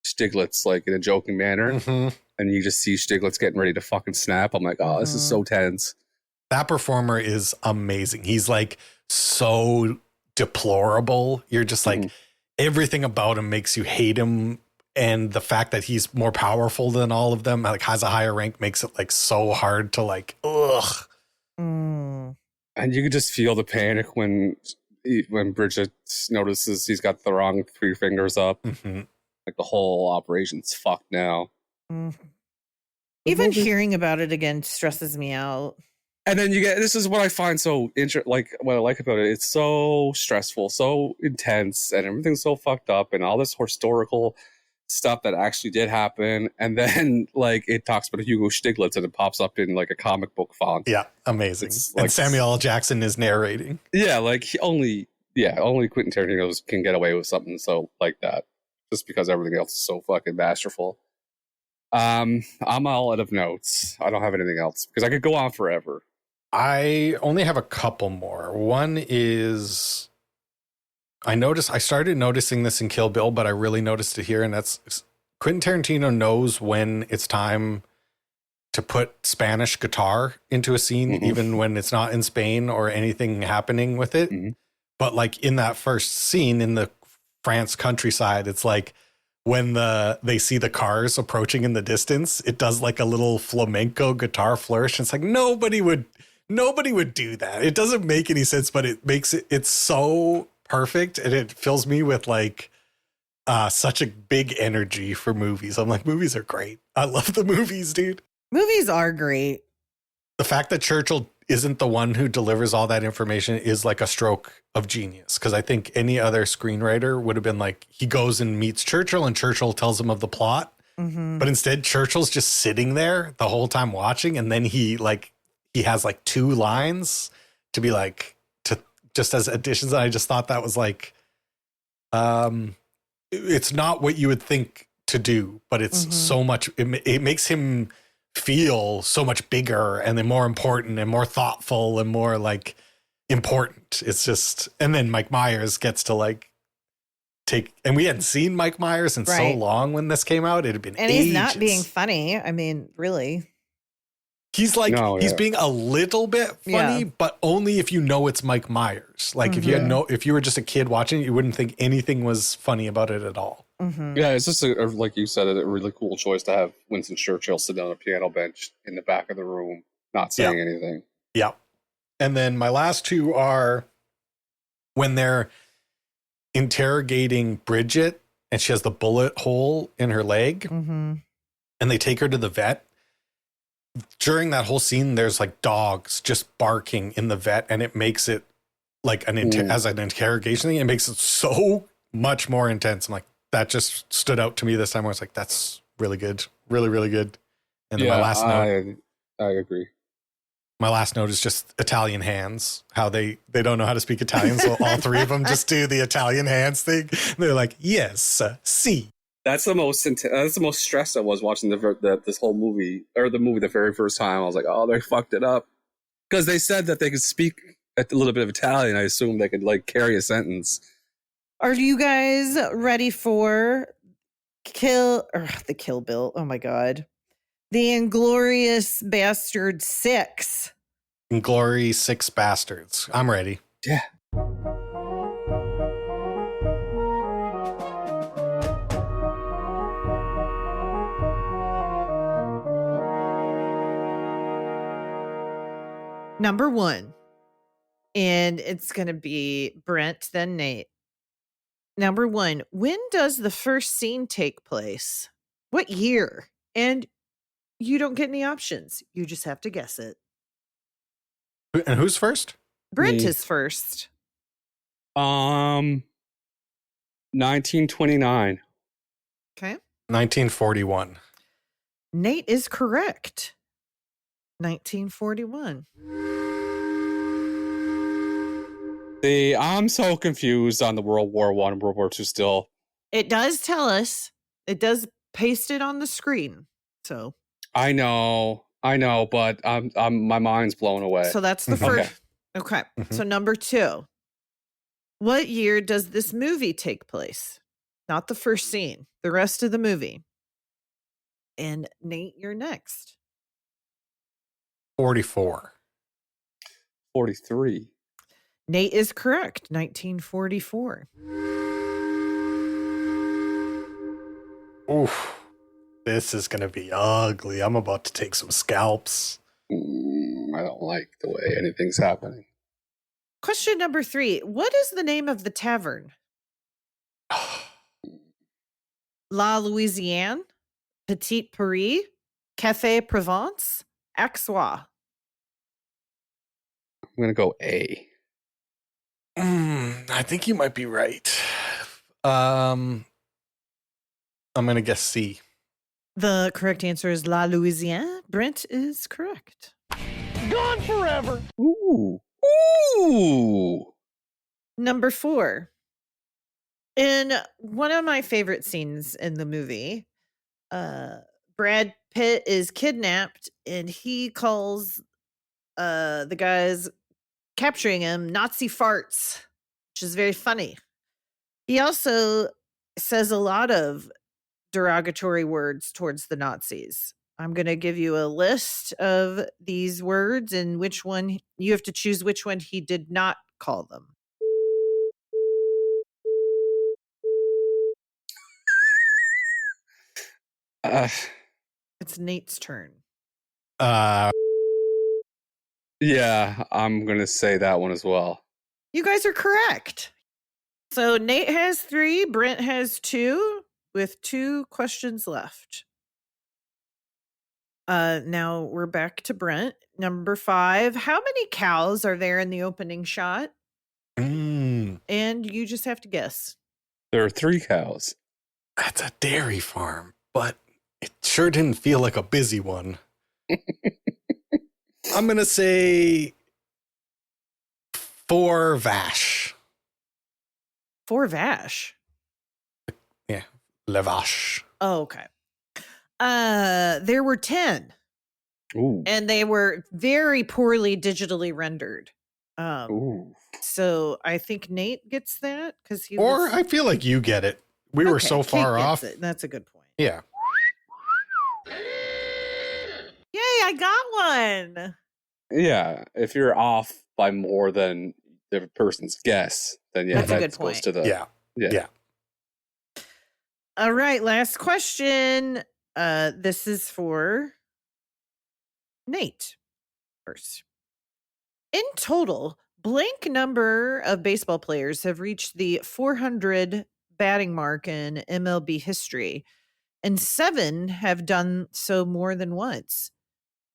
Stiglitz like in a joking manner, Mhm. and you just see Stiglitz getting ready to fucking snap. I'm like, oh, this is so tense. That performer is amazing. He's like so deplorable. You're just like, everything about him makes you hate him. And the fact that he's more powerful than all of them, like has a higher rank, makes it like so hard to like, ugh. Mm. And you could just feel the panic when Bridget notices he's got the wrong 3 fingers up. Mm-hmm. Like the whole operation's fucked now. Mm. Even hearing about it again stresses me out. And then you get, this is what I find so like what I like about it. It's so stressful, so intense, and everything's so fucked up, and all this historical stuff that actually did happen. And then like it talks about Hugo Stiglitz, and it pops up in like a comic book font. Yeah, amazing. It's and like, Samuel L. Jackson is narrating. Yeah, like only Quentin Tarantino can get away with something so like that, just because everything else is so fucking masterful. I'm all out of notes. I don't have anything else because I could go on forever. I only have a couple more. One is, I started noticing this in Kill Bill, but I really noticed it here. And that's Quentin Tarantino knows when it's time to put Spanish guitar into a scene, even when it's not in Spain or anything happening with it. But like in that first scene in the France countryside, it's like when they see the cars approaching in the distance, it does like a little flamenco guitar flourish. It's like nobody would do that. It doesn't make any sense, but it makes it's so perfect, and it fills me with like such a big energy for movies. I'm like, movies are great. I love the movies, dude. Movies are great. The fact that Churchill isn't the one who delivers all that information is like a stroke of genius, because I think any other screenwriter would have been like, he goes and meets Churchill and Churchill tells him of the plot. But instead Churchill's just sitting there the whole time watching, and then he has like 2 lines to be like, to just as additions. And I just thought that was like, it's not what you would think to do, but it's so much, it makes him feel so much bigger and then more important and more thoughtful and more like important. It's just, and then Mike Myers gets to like and we hadn't seen Mike Myers in so long when this came out. It had been ages. He's not being funny. I mean, really. He's like, he's being a little bit funny, but only if you know it's Mike Myers. Like if you were just a kid watching it, you wouldn't think anything was funny about it at all. Yeah, it's just like you said, a really cool choice to have Winston Churchill sit down on a piano bench in the back of the room, not saying anything. Yeah. And then my last 2 are when they're interrogating Bridget and she has the bullet hole in her leg, and they take her to the vet. During that whole scene, there's like dogs just barking in the vet, and it makes it like as an interrogation thing. It makes it so much more intense. I'm like, that just stood out to me this time. I was like, that's really good, really, really good. And then my last note, I agree. My last note is just Italian hands. How they don't know how to speak Italian, so all 3 of them just do the Italian hands thing. They're like, yes, si. That's the most stressed I was watching this whole movie, or the movie the very first time. I was like, oh, they fucked it up. Because they said that they could speak a little bit of Italian. I assume they could like carry a sentence. Are you guys ready for the Kill Bill? Oh my God. The Inglourious Basterds 6. Inglourious 6 Bastards. I'm ready. Yeah. Number 1. And it's going to be Brent, then Nate. Number 1. When does the first scene take place? What year? And you don't get any options. You just have to guess it. And who's first? Brent is first. 1929. Okay. 1941. Nate is correct. 1941. See, I'm so confused on the World War I and World War II still. It does tell us. It does paste it on the screen. So I know, but my mind's blown away. So that's the first. Okay. So number 2. What year does this movie take place? not the first scene, the rest of the movie. And Nate, you're next. 44. 43. Nate is correct. 1944. Oof. This is going to be ugly. I'm about to take some scalps. I don't like the way anything's happening. Question number 3. What is the name of the tavern? La Louisiane, Petite Paris, Café Provence, Axois. I'm going to go A. I think you might be right. I'm going to guess C. The correct answer is La Louisiane. Brent is correct. Gone forever. Ooh. Ooh. Number 4. In one of my favorite scenes in the movie, Brad Pitt is kidnapped and he calls the guys capturing him Nazi farts, which is very funny. He also says a lot of derogatory words towards the Nazis. I'm going to give you a list of these words and which one you have to choose which one he did not call them. It's Nate's turn. Yeah, I'm going to say that one as well. You guys are correct. So Nate has 3, Brent has 2, with 2 questions left. Now we're back to Brent. Number 5. How many cows are there in the opening shot? And you just have to guess. There are 3 cows. That's a dairy farm, but it sure didn't feel like a busy one. I'm going to say 4 vache. 4 vache. Yeah, le vache. Oh, okay. There were 10. Ooh. And they were very poorly digitally rendered. Ooh. So I think Nate gets that because he Or was... I feel like you get it. We were Okay, so Kate far gets off. it. That's a good point. Yeah. Yay, I got one. Yeah, if you're off by more than the person's guess, then yeah, That's a that good goes point. to the Yeah. All right, last question. This is for Nate first. In total, blank number of baseball players have reached the 400 batting mark in MLB history, and 7 have done so more than once.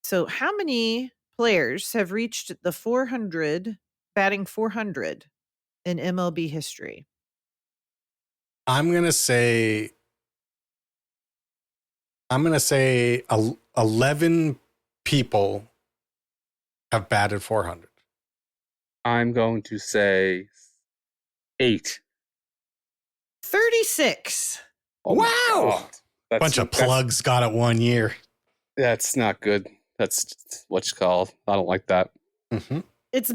So how many players have reached the 400, batting 400 in MLB history? I'm going to say 11 people have batted 400. I'm going to say 8. 36. Oh my Wow. God. That's, Bunch of plugs got it 1 year. That's not good. That's what you call. I don't like that. Mm-hmm. It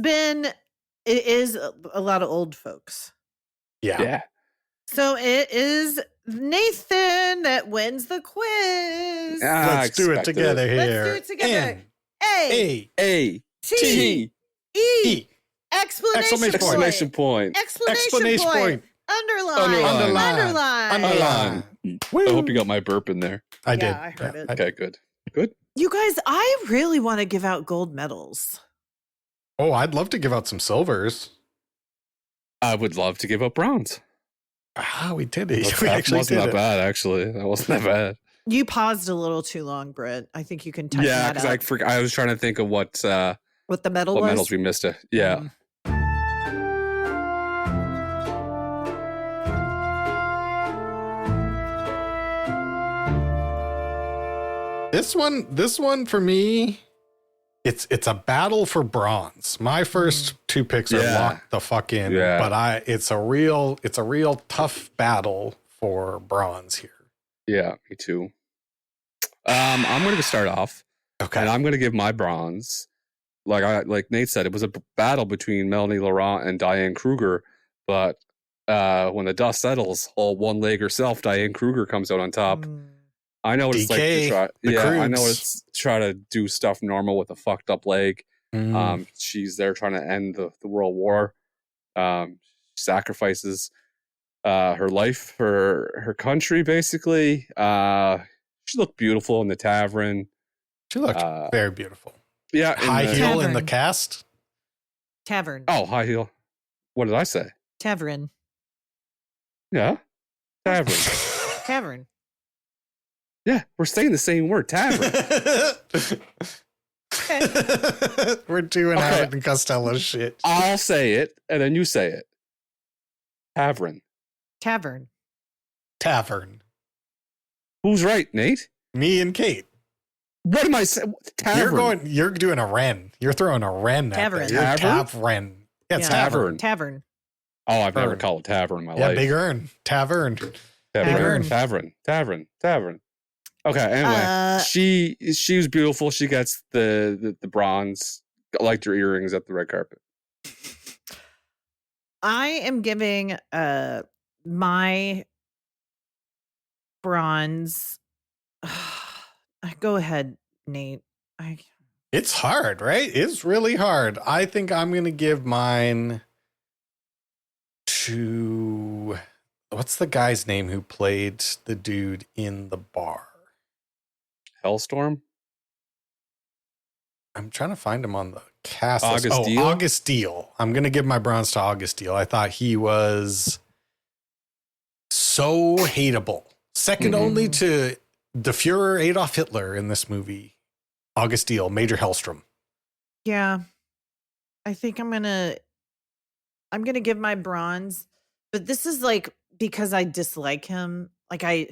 is a lot of old folks. Yeah. So it is Nathan that wins the quiz. Let's do it together here. Let's do it together. A A T E E exclamation point. Exclamation point. Underline. I hope you got my burp in there. I did. I heard it. Okay, good. Good. You guys, I really want to give out gold medals. Oh, I'd love to give out some silvers. I would love to give up bronze. We did it. That We actually wasn't did that it. bad, actually. That wasn't that bad. You paused a little too long, Brett. I think you can tighten Yeah, that up. because I was trying to think of what the medal what was? medals we missed. Yeah. This one for me, it's a battle for bronze. My first 2 picks are locked the fuck in, but it's a real tough battle for bronze here. Yeah, me too. I'm going to start off. Okay. And I'm going to give my bronze. Like Nate said, it was a battle between Melanie Laurent and Diane Kruger, but when the dust settles, all one leg herself, Diane Kruger, comes out on top. Mm. I know what it's like to try. Yeah, I know Krugs. it's try to do stuff normal with a fucked up leg. She's there trying to end the world war. Sacrifices her life for her country, basically. She looked beautiful in the tavern. She looked very beautiful. Yeah, high heel in the Tavern. cast. Tavern. Oh, high heel. What did I say? Tavern. Yeah, tavern. Tavern. Yeah, we're saying the same word, tavern. We're doing Okay. Abbott and Costello shit. I'll say it, and then you say it. Tavern. Tavern. Tavern. Who's right, Nate? Me and Kate. What am I saying? Tavern. You're doing a wren. You're throwing a wren Tavern. at there. Tavern? Tavern. Yeah, Yeah. tavern. Tavern. Oh, I've never Tavern. called it tavern in my Yeah, life. big earn. Tavern. Tavern. Okay, anyway, she was beautiful. She gets the bronze. I liked her earrings at the red carpet. I am giving my bronze. Go ahead, Nate. It's hard, right? It's really hard. I think I'm going to give mine to... What's the guy's name who played the dude in the bar? Hellstorm. I'm trying to find him on the cast. August Deal? August Deal. I'm going to give my bronze to August Deal. I thought he was so hateable. Second only to the Fuhrer Adolf Hitler in this movie. August Deal, Major Hellstrom. Yeah, I think I'm gonna give my bronze, but this is like because I dislike him. Like I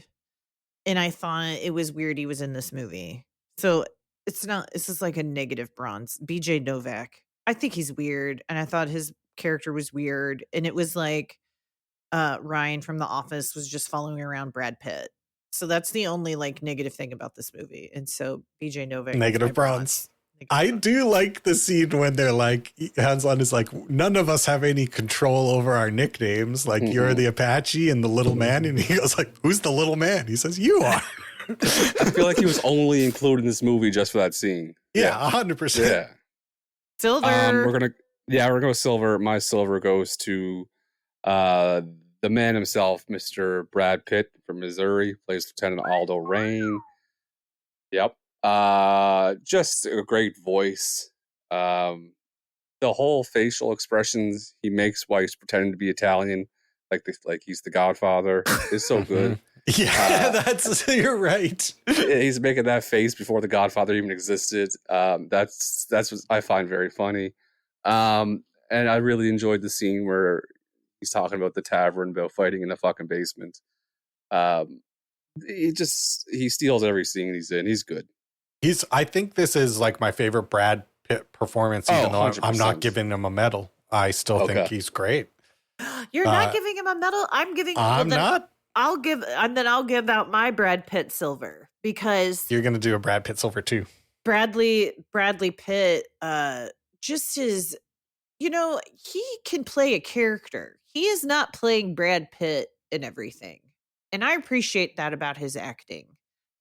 thought it was weird he was in this movie, so it's not. This is like a negative bronze. BJ Novak. I think he's weird, and I thought his character was weird, and it was like Ryan from The Office was just following around Brad Pitt. So that's the only like negative thing about this movie. And so BJ Novak. Negative bronze. I do like the scene when they're like, Hanslon is like, none of us have any control over our nicknames. Like, you're the Apache and the little man. And he goes like, who's the little man? He says, you are. I feel like he was only included in this movie just for that scene. Yeah, 100%. Yeah. Silver. We're gonna go silver. My silver goes to the man himself, Mr. Brad Pitt from Missouri, plays Lieutenant Aldo Rain. Yep. Just a great voice. The whole facial expressions he makes while he's pretending to be Italian, like he's the Godfather, is so good. Yeah, you're right. He's making that face before the Godfather even existed. That's what I find very funny. And I really enjoyed the scene where he's talking about the tavern, about fighting in the fucking basement. He steals every scene he's in. He's good. I think this is like my favorite Brad Pitt performance, even though I'm not 100%. giving him a medal. I still think he's great. You're not giving him a medal. I'm giving. I'm not. I'll give out my Brad Pitt silver because You're going to do a Brad Pitt silver too. Bradley Pitt just is, he can play a character. He is not playing Brad Pitt in everything. And I appreciate that about his acting.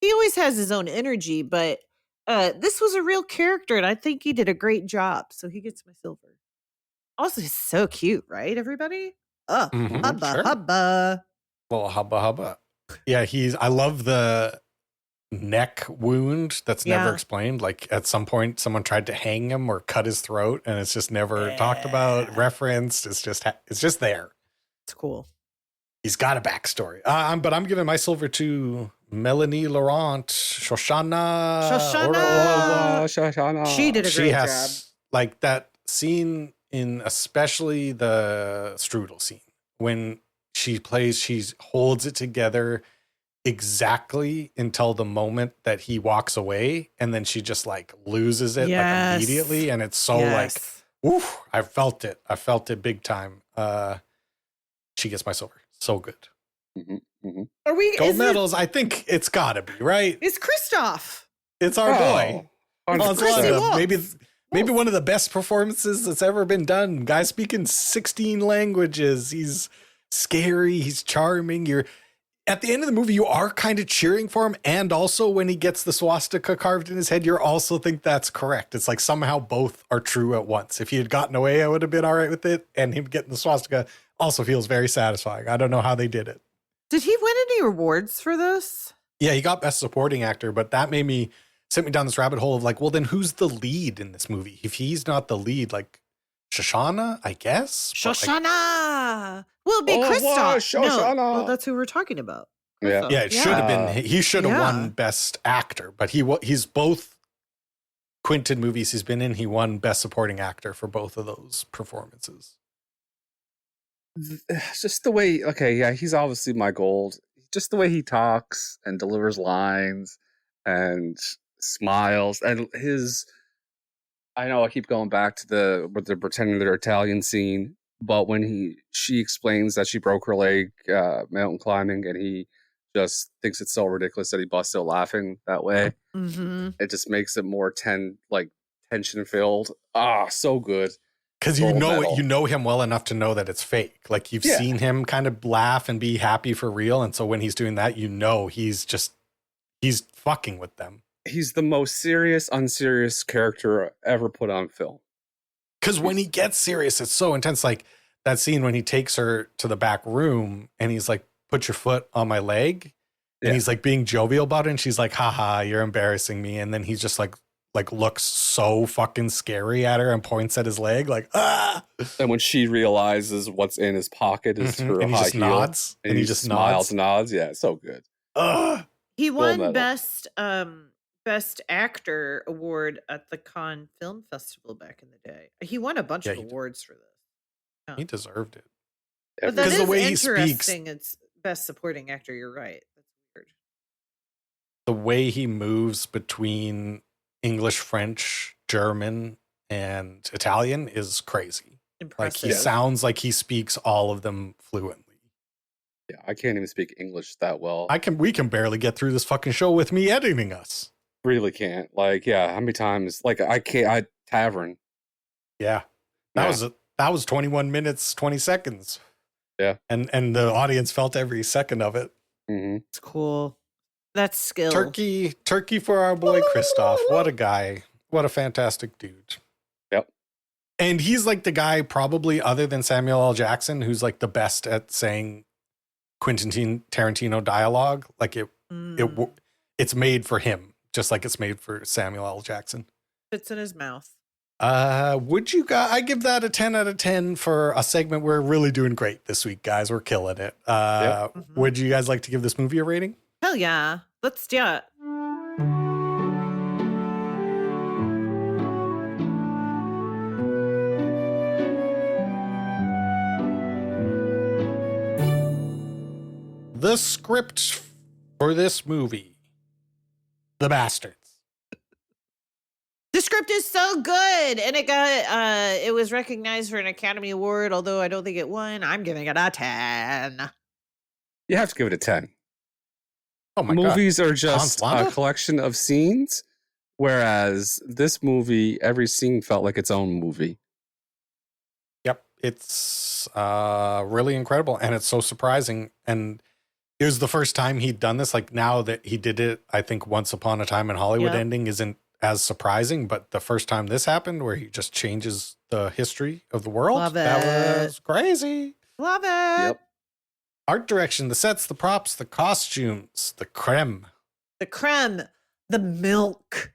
He always has his own energy, but this was a real character, and I think he did a great job. So he gets my silver. Also, he's so cute, right, everybody? Hubba, sure. hubba. Well, hubba. Yeah, I love the neck wound that's never explained. Like at some point, someone tried to hang him or cut his throat, and it's just never talked about, referenced. It's just there. It's cool. He's got a backstory. But I'm giving my silver to Melanie Laurent, Shoshana. Shoshana. She did a great job. Like that scene in especially the strudel scene when she holds it together exactly until the moment that he walks away, and then she just like loses it like immediately, and it's so like, oof, I felt it big time. She gets my silver. So good. Are we gold medals? I think it's gotta be right. It's Christoph. It's our boy. Maybe one of the best performances that's ever been done. Guy speaking 16 languages. He's scary. He's charming. You're at the end of the movie, you are kind of cheering for him. And also when he gets the swastika carved in his head, you also think that's correct. It's like somehow both are true at once. If he had gotten away, I would have been all right with it. And him getting the swastika also feels very satisfying. I don't know how they did it. Did he win any awards for this? Yeah, he got Best Supporting Actor, but that sent me down this rabbit hole of like, well, then who's the lead in this movie? If he's not the lead, like Shoshana, I guess. Shoshana. Well, it'd be Kristoff. No, well, that's who we're talking about. Yeah. Yeah, it should have been. He should have won Best Actor, but he's both Quentin movies he's been in. He won Best Supporting Actor for both of those performances. Just the way, he's obviously my gold. Just the way he talks and delivers lines and smiles and I know I keep going back to where they're pretending they're Italian scene, but when she explains that she broke her leg mountain climbing and he just thinks it's so ridiculous that he busts out laughing that way. Mm-hmm. It just makes it more tension filled. So good. Because you know him well enough to know that it's fake. Like you've seen him kind of laugh and be happy for real. And so when he's doing that, he's fucking with them. He's the most serious, unserious character ever put on film. Because when he gets serious, it's so intense. Like that scene when he takes her to the back room and he's like, put your foot on my leg. And he's like being jovial about it. And she's like, haha, you're embarrassing me. And then he's just like looks so fucking scary at her and points at his leg like, ah. And when she realizes what's in his pocket is her and he high just heel, nods. And he just nods. Yeah, so good. He won Best Actor award at the Cannes Film Festival back in the day. He won a bunch of awards for this. Yeah. He deserved it. But that is the way interesting. It's Best Supporting Actor. You're right. That's weird. The way he moves between English, French, German, and Italian is crazy. Impressive. Like he sounds like he speaks all of them fluently. Yeah, I can't even speak English that well. We can barely get through this fucking show with me editing us. Really can't. How many times? Tavern. Yeah. That was 21 minutes, 20 seconds. Yeah. And the audience felt every second of it. Mm-hmm. It's cool. That's skill. Turkey for our boy Christoph. What a guy. What a fantastic dude. Yep. And he's like the guy probably other than Samuel L. Jackson who's like the best at saying Quentin Tarantino dialogue. Like it's made for him, just like it's made for Samuel L. Jackson. Fits in his mouth. Would you guys? I give that a 10 out of 10 for a segment. We're really doing great this week, guys. We're killing it. Would you guys like to give this movie a rating? Hell yeah. Let's do it. The script for this movie, The Bastards. The script is so good, and it was recognized for an Academy Award, although I don't think it won. I'm giving it a 10. You have to give it a 10. Oh my Movies God. are just a collection of scenes, whereas this movie, every scene felt like its own movie. Yep. It's really incredible, and it's so surprising. And it was the first time he'd done this. Like now that he did it, I think Once Upon a Time in Hollywood ending isn't as surprising, but the first time this happened where he just changes the history of the world, that was crazy. Love it. Yep. Art direction, the sets, the props, the costumes, the creme. The milk.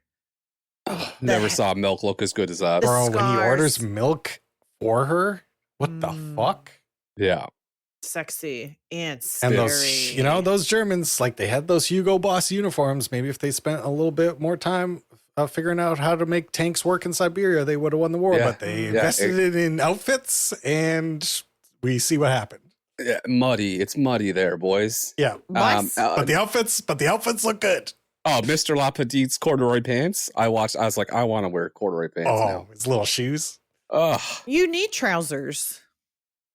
Never saw milk look as good as that. Bro, when he orders milk for her, what the fuck? Yeah. Sexy and scary. And those Germans, like they had those Hugo Boss uniforms. Maybe if they spent a little bit more time figuring out how to make tanks work in Siberia, they would have won the war. But they invested it in outfits, and we see what happened. Yeah, muddy. It's muddy there, boys. Yeah, but the outfits look good. Oh, Mr. Lapidite's corduroy pants. I was like, I want to wear corduroy pants now. His little shoes. Ugh. You need trousers.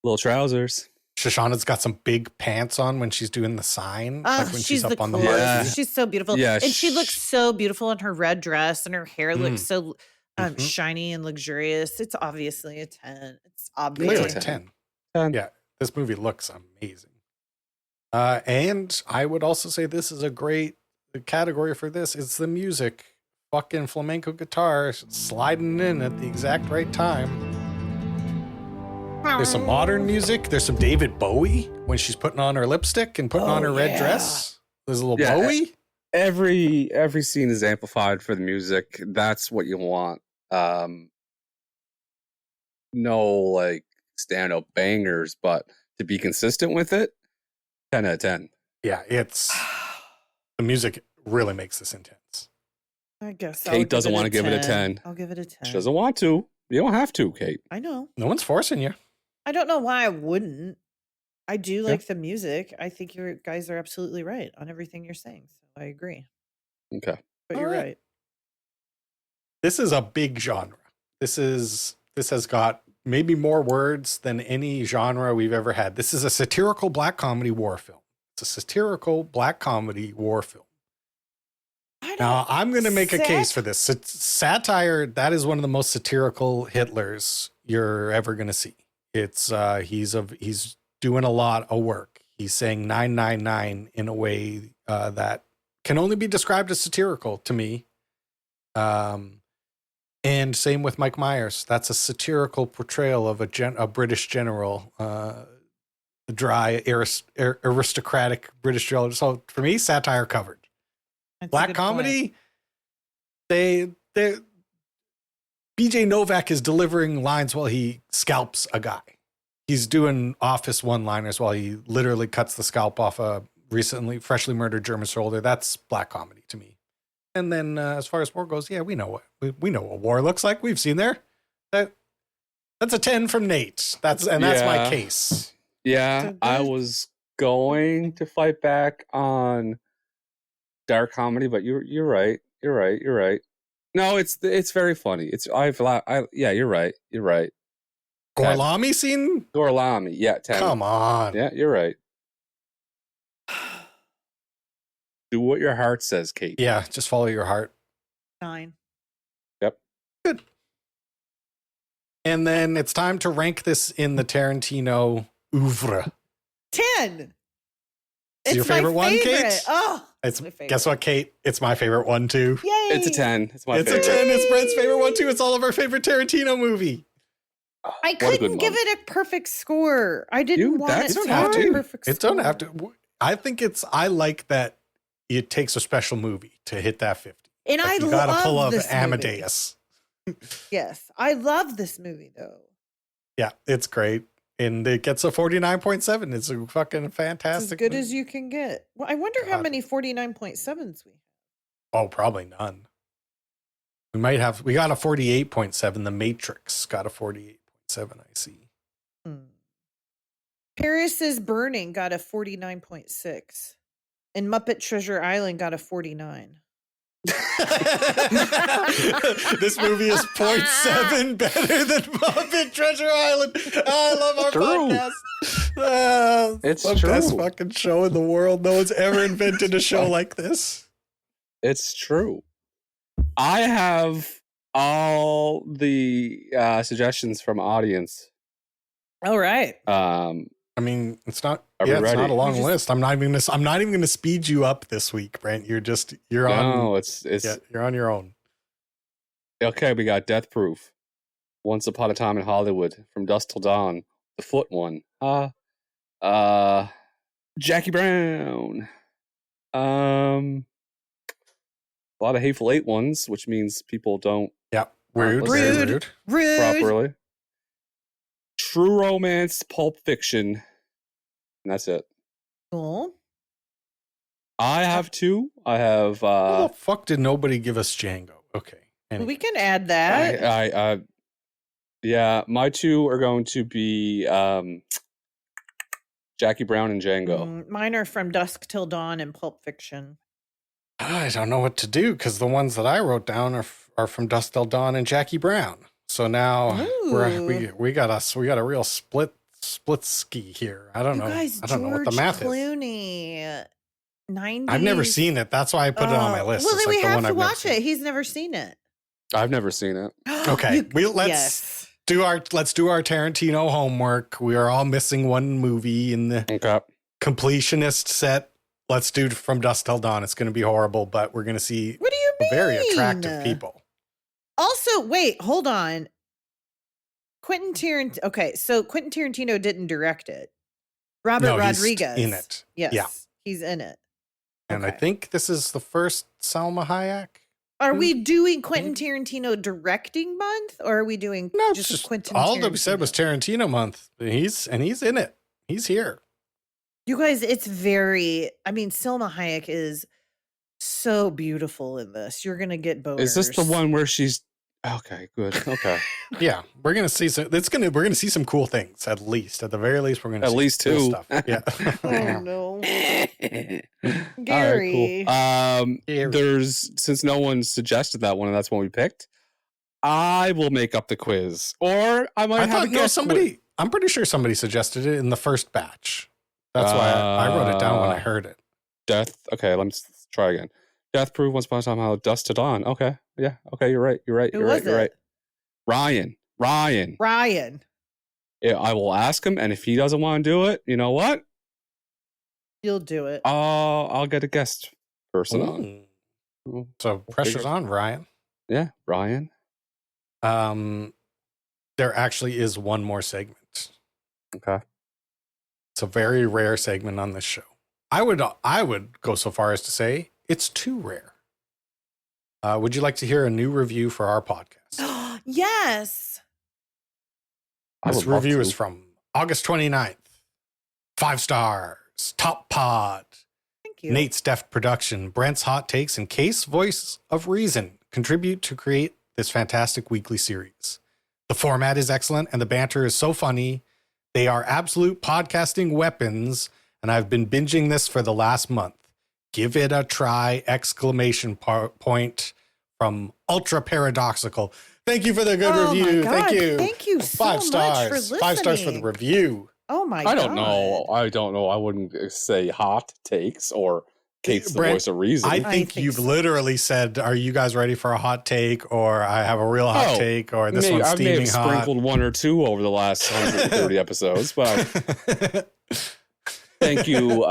Little trousers. Shoshana's got some big pants on when she's doing the sign. Like when she's up on the coolest. Yeah. She's so beautiful. Yeah, and she looks so beautiful in her red dress, and her hair looks so shiny and luxurious. It's obviously a 10. It's obviously Clearly 10. 10. Yeah. This movie looks amazing. And I would also say this is a great category for this. It's the music. Fucking flamenco guitar sliding in at the exact right time. There's some modern music. There's some David Bowie when she's putting on her lipstick and putting on her red dress. There's a little Bowie. Every scene is amplified for the music. That's what you want. No like stand-up bangers, but to be consistent with it, 10 out of 10. Yeah, it's the music really makes this intense. I guess Kate doesn't want to give it a 10. I'll give it a 10. She doesn't want to. You don't have to, Kate. I know. No one's forcing you. I don't know why I wouldn't. I do like the music. I think you guys are absolutely right on everything you're saying. So I agree. Okay. But you're right. This is a big genre. This has got maybe more words than any genre we've ever had. This is a satirical black comedy war film. It's a satirical black comedy war film. Now, I'm going to make a case for this. Satire, that is one of the most satirical Hitlers you're ever going to see. It's he's doing a lot of work. He's saying 999 in a way that can only be described as satirical to me. And same with Mike Myers. That's a satirical portrayal of a British general, dry, aristocratic British general. So for me, satire covered. That's Black comedy, BJ Novak is delivering lines while he scalps a guy. He's doing office one-liners while he literally cuts the scalp off a freshly murdered German soldier. That's black comedy to me. And then as far as war goes, yeah, we know what war looks like. We've seen there. That's a 10 from Nate. That's my case. Yeah, I was going to fight back on dark comedy, but you're right. You're right. No, it's very funny. You're right. Gorlami scene? Gorlami, yeah, 10. Come on. Yeah, you're right. Do what your heart says, Kate. Yeah, just follow your heart. 9. Yep. Good. And then it's time to rank this in the Tarantino oeuvre. 10. It's your favorite one, Kate? Oh, it's my favorite. Guess what, Kate? It's my favorite one, too. Yay. It's a 10. It's my favorite. It's a 10. It's Brent's favorite one, too. It's all of our favorite Tarantino movie. I couldn't give it a perfect score. I didn't want it to have a perfect score. It don't have to. I think I like that it takes a special movie to hit that 50. And like I you gotta love pull up this Amadeus. Yes, I love this movie, though. Yeah, it's great. And it gets a 49.7. It's a fucking fantastic It's as good movie. as you can get. Well, I wonder how many 49.7s we have. Oh, probably none. We got a 48.7. The Matrix got a 48.7, I see. Paris is Burning got a 49.6. And Muppet Treasure Island got a 49. This movie is 0.7 better than Muppet Treasure Island. I love our podcast. It's the true. Best fucking show in the world. No one's ever invented a show like this. It's true. I have all the suggestions from audience. All right. I mean, it's not. It's not a long list. I'm not even going to speed you up this week, Brent. You're on. No, it's you're on your own. Okay, we got Death Proof, Once Upon a Time in Hollywood, From Dusk Till Dawn, The Foot One, Jackie Brown, a lot of Hateful Eight ones, which means people don't. Yeah, rude. Properly. True Romance, Pulp Fiction, and that's it. Cool. I have 2. I have. How the fuck did nobody give us Django? Okay, anyway. We can add that. Yeah, my 2 are going to be Jackie Brown and Django. Mine are From Dusk Till Dawn and Pulp Fiction. I don't know what to do because the ones that I wrote down are From Dusk Till Dawn and Jackie Brown. So now we got a real split ski here. I don't know. I don't know what the math Clooney, 90s. I've never seen it. That's why I put it on my list. Well, then it's we like have to watch it. He's never seen it. I've never seen it. Okay, let's. Yes. let's do our Tarantino homework. We are all missing one movie in the completionist set. Let's do From Dusk Till Dawn. It's going to be horrible, but we're going to see What do you mean? very attractive people. Also, wait, hold on. Quentin Tarantino didn't direct it. Robert Rodriguez he's in it. Yes, yeah, he's in it. And I think this is the first Salma Hayek. Are we doing Quentin Tarantino directing month, or are we doing just Quentin? All Tarantino? that we said was Tarantino month. He's in it. He's here. You guys, it's very. I mean, Salma Hayek is so beautiful in this. You're gonna get boners. Is this the one where she's okay? Good. Okay. Yeah, we're gonna see some. We're gonna see some cool things. At the very least, we're gonna at see least cool two stuff. Yeah. Oh no, Gary. All right, cool. There's since no one suggested that one, and that's one we picked. I will make up the quiz, or I might have a guess. I'm pretty sure somebody suggested it in the first batch. That's why I wrote it down when I heard it. Death. Okay, let's try again. Death Proof, Once Upon a Time, How Dust to Dawn. Okay, yeah. Okay, you're right. You're right. Ryan. Yeah, I will ask him, and if he doesn't want to do it, you know what? You'll do it. I'll get a guest person on. So pressure's on, Ryan. Yeah, Ryan. There actually is one more segment. Okay. It's a very rare segment on this show. I would go so far as to say it's too rare. Would you like to hear a new review for our podcast? Yes. This review is from August 29th. 5 stars. Top pod. Thank you. Nate's Deft Production. Brent's Hot Takes and Case Voice of Reason contribute to create this fantastic weekly series. The format is excellent and the banter is so funny. They are absolute podcasting weapons, and I've been binging this for the last month. Give it a try! Point from Ultra Paradoxical. Thank you for the good review. Thank you. Thank you so 5 much stars. for listening. 5 stars for the review. Oh my God. I don't know. I wouldn't say hot takes or Kate's the voice of reason. I think you've literally said, "Are you guys ready for a hot take?" Or "I have a real hot take," or "This one's steaming hot." I may have sprinkled one or two over the last 130 episodes, but thank you.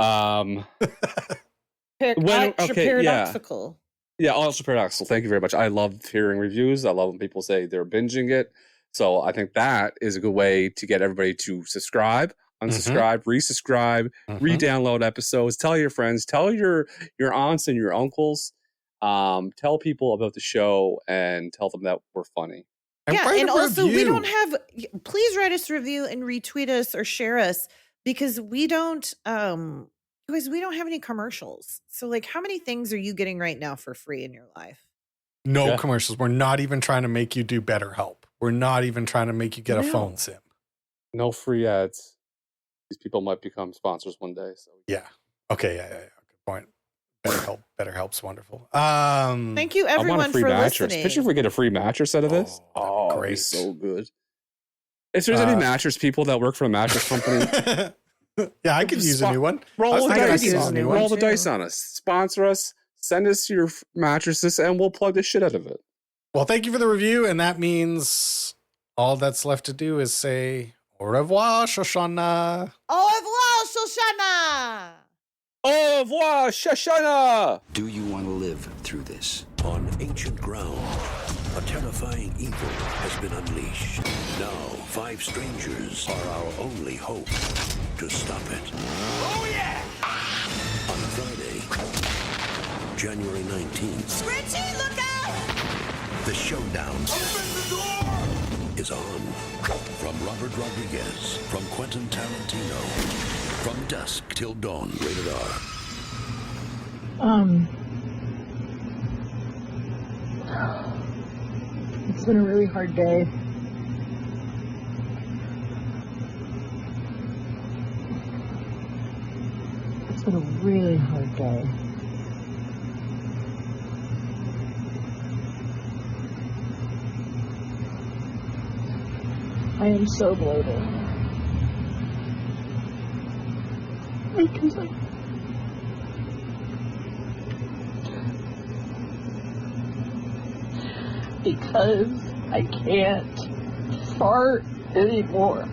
Paradoxical. Yeah, Ultra Paradoxical. Thank you very much. I love hearing reviews. I love when people say they're binging it. So I think that is a good way to get everybody to subscribe, unsubscribe, resubscribe, re-download episodes. Tell your friends, tell your aunts and your uncles. Tell people about the show and tell them that we're funny. And also we don't have. Please write us a review and retweet us or share us because we don't. Because we don't have any commercials. So, like, how many things are you getting right now for free in your life? No commercials. We're not even trying to make you do BetterHelp. We're not even trying to make you get a phone SIM. No free ads. These people might become sponsors one day. So yeah. Okay. Yeah. Good point. BetterHelp's wonderful. Thank you, everyone, for listening. Picture if we get a free mattress out of this. Oh, great! So good. If there's any mattress people that work for a mattress company. Yeah, I could use a new one. Roll the dice on us. Sponsor us. Send us your mattresses, and we'll plug the shit out of it. Well, thank you for the review, and that means all that's left to do is say au revoir, Shoshana. Au revoir, Shoshana. Au revoir, Shoshana. Do you want to live through this? On ancient ground, a terrifying evil has been unleashed. Now, 5 strangers are our only hope to stop it. Oh, yeah! On Friday, January 19th. Richie, look out! The showdown is on. From Robert Rodriguez, from Quentin Tarantino, From Dusk Till Dawn, rated R. It's been a really hard day. It's been a really hard day. I am so bloated. Because I can't fart anymore.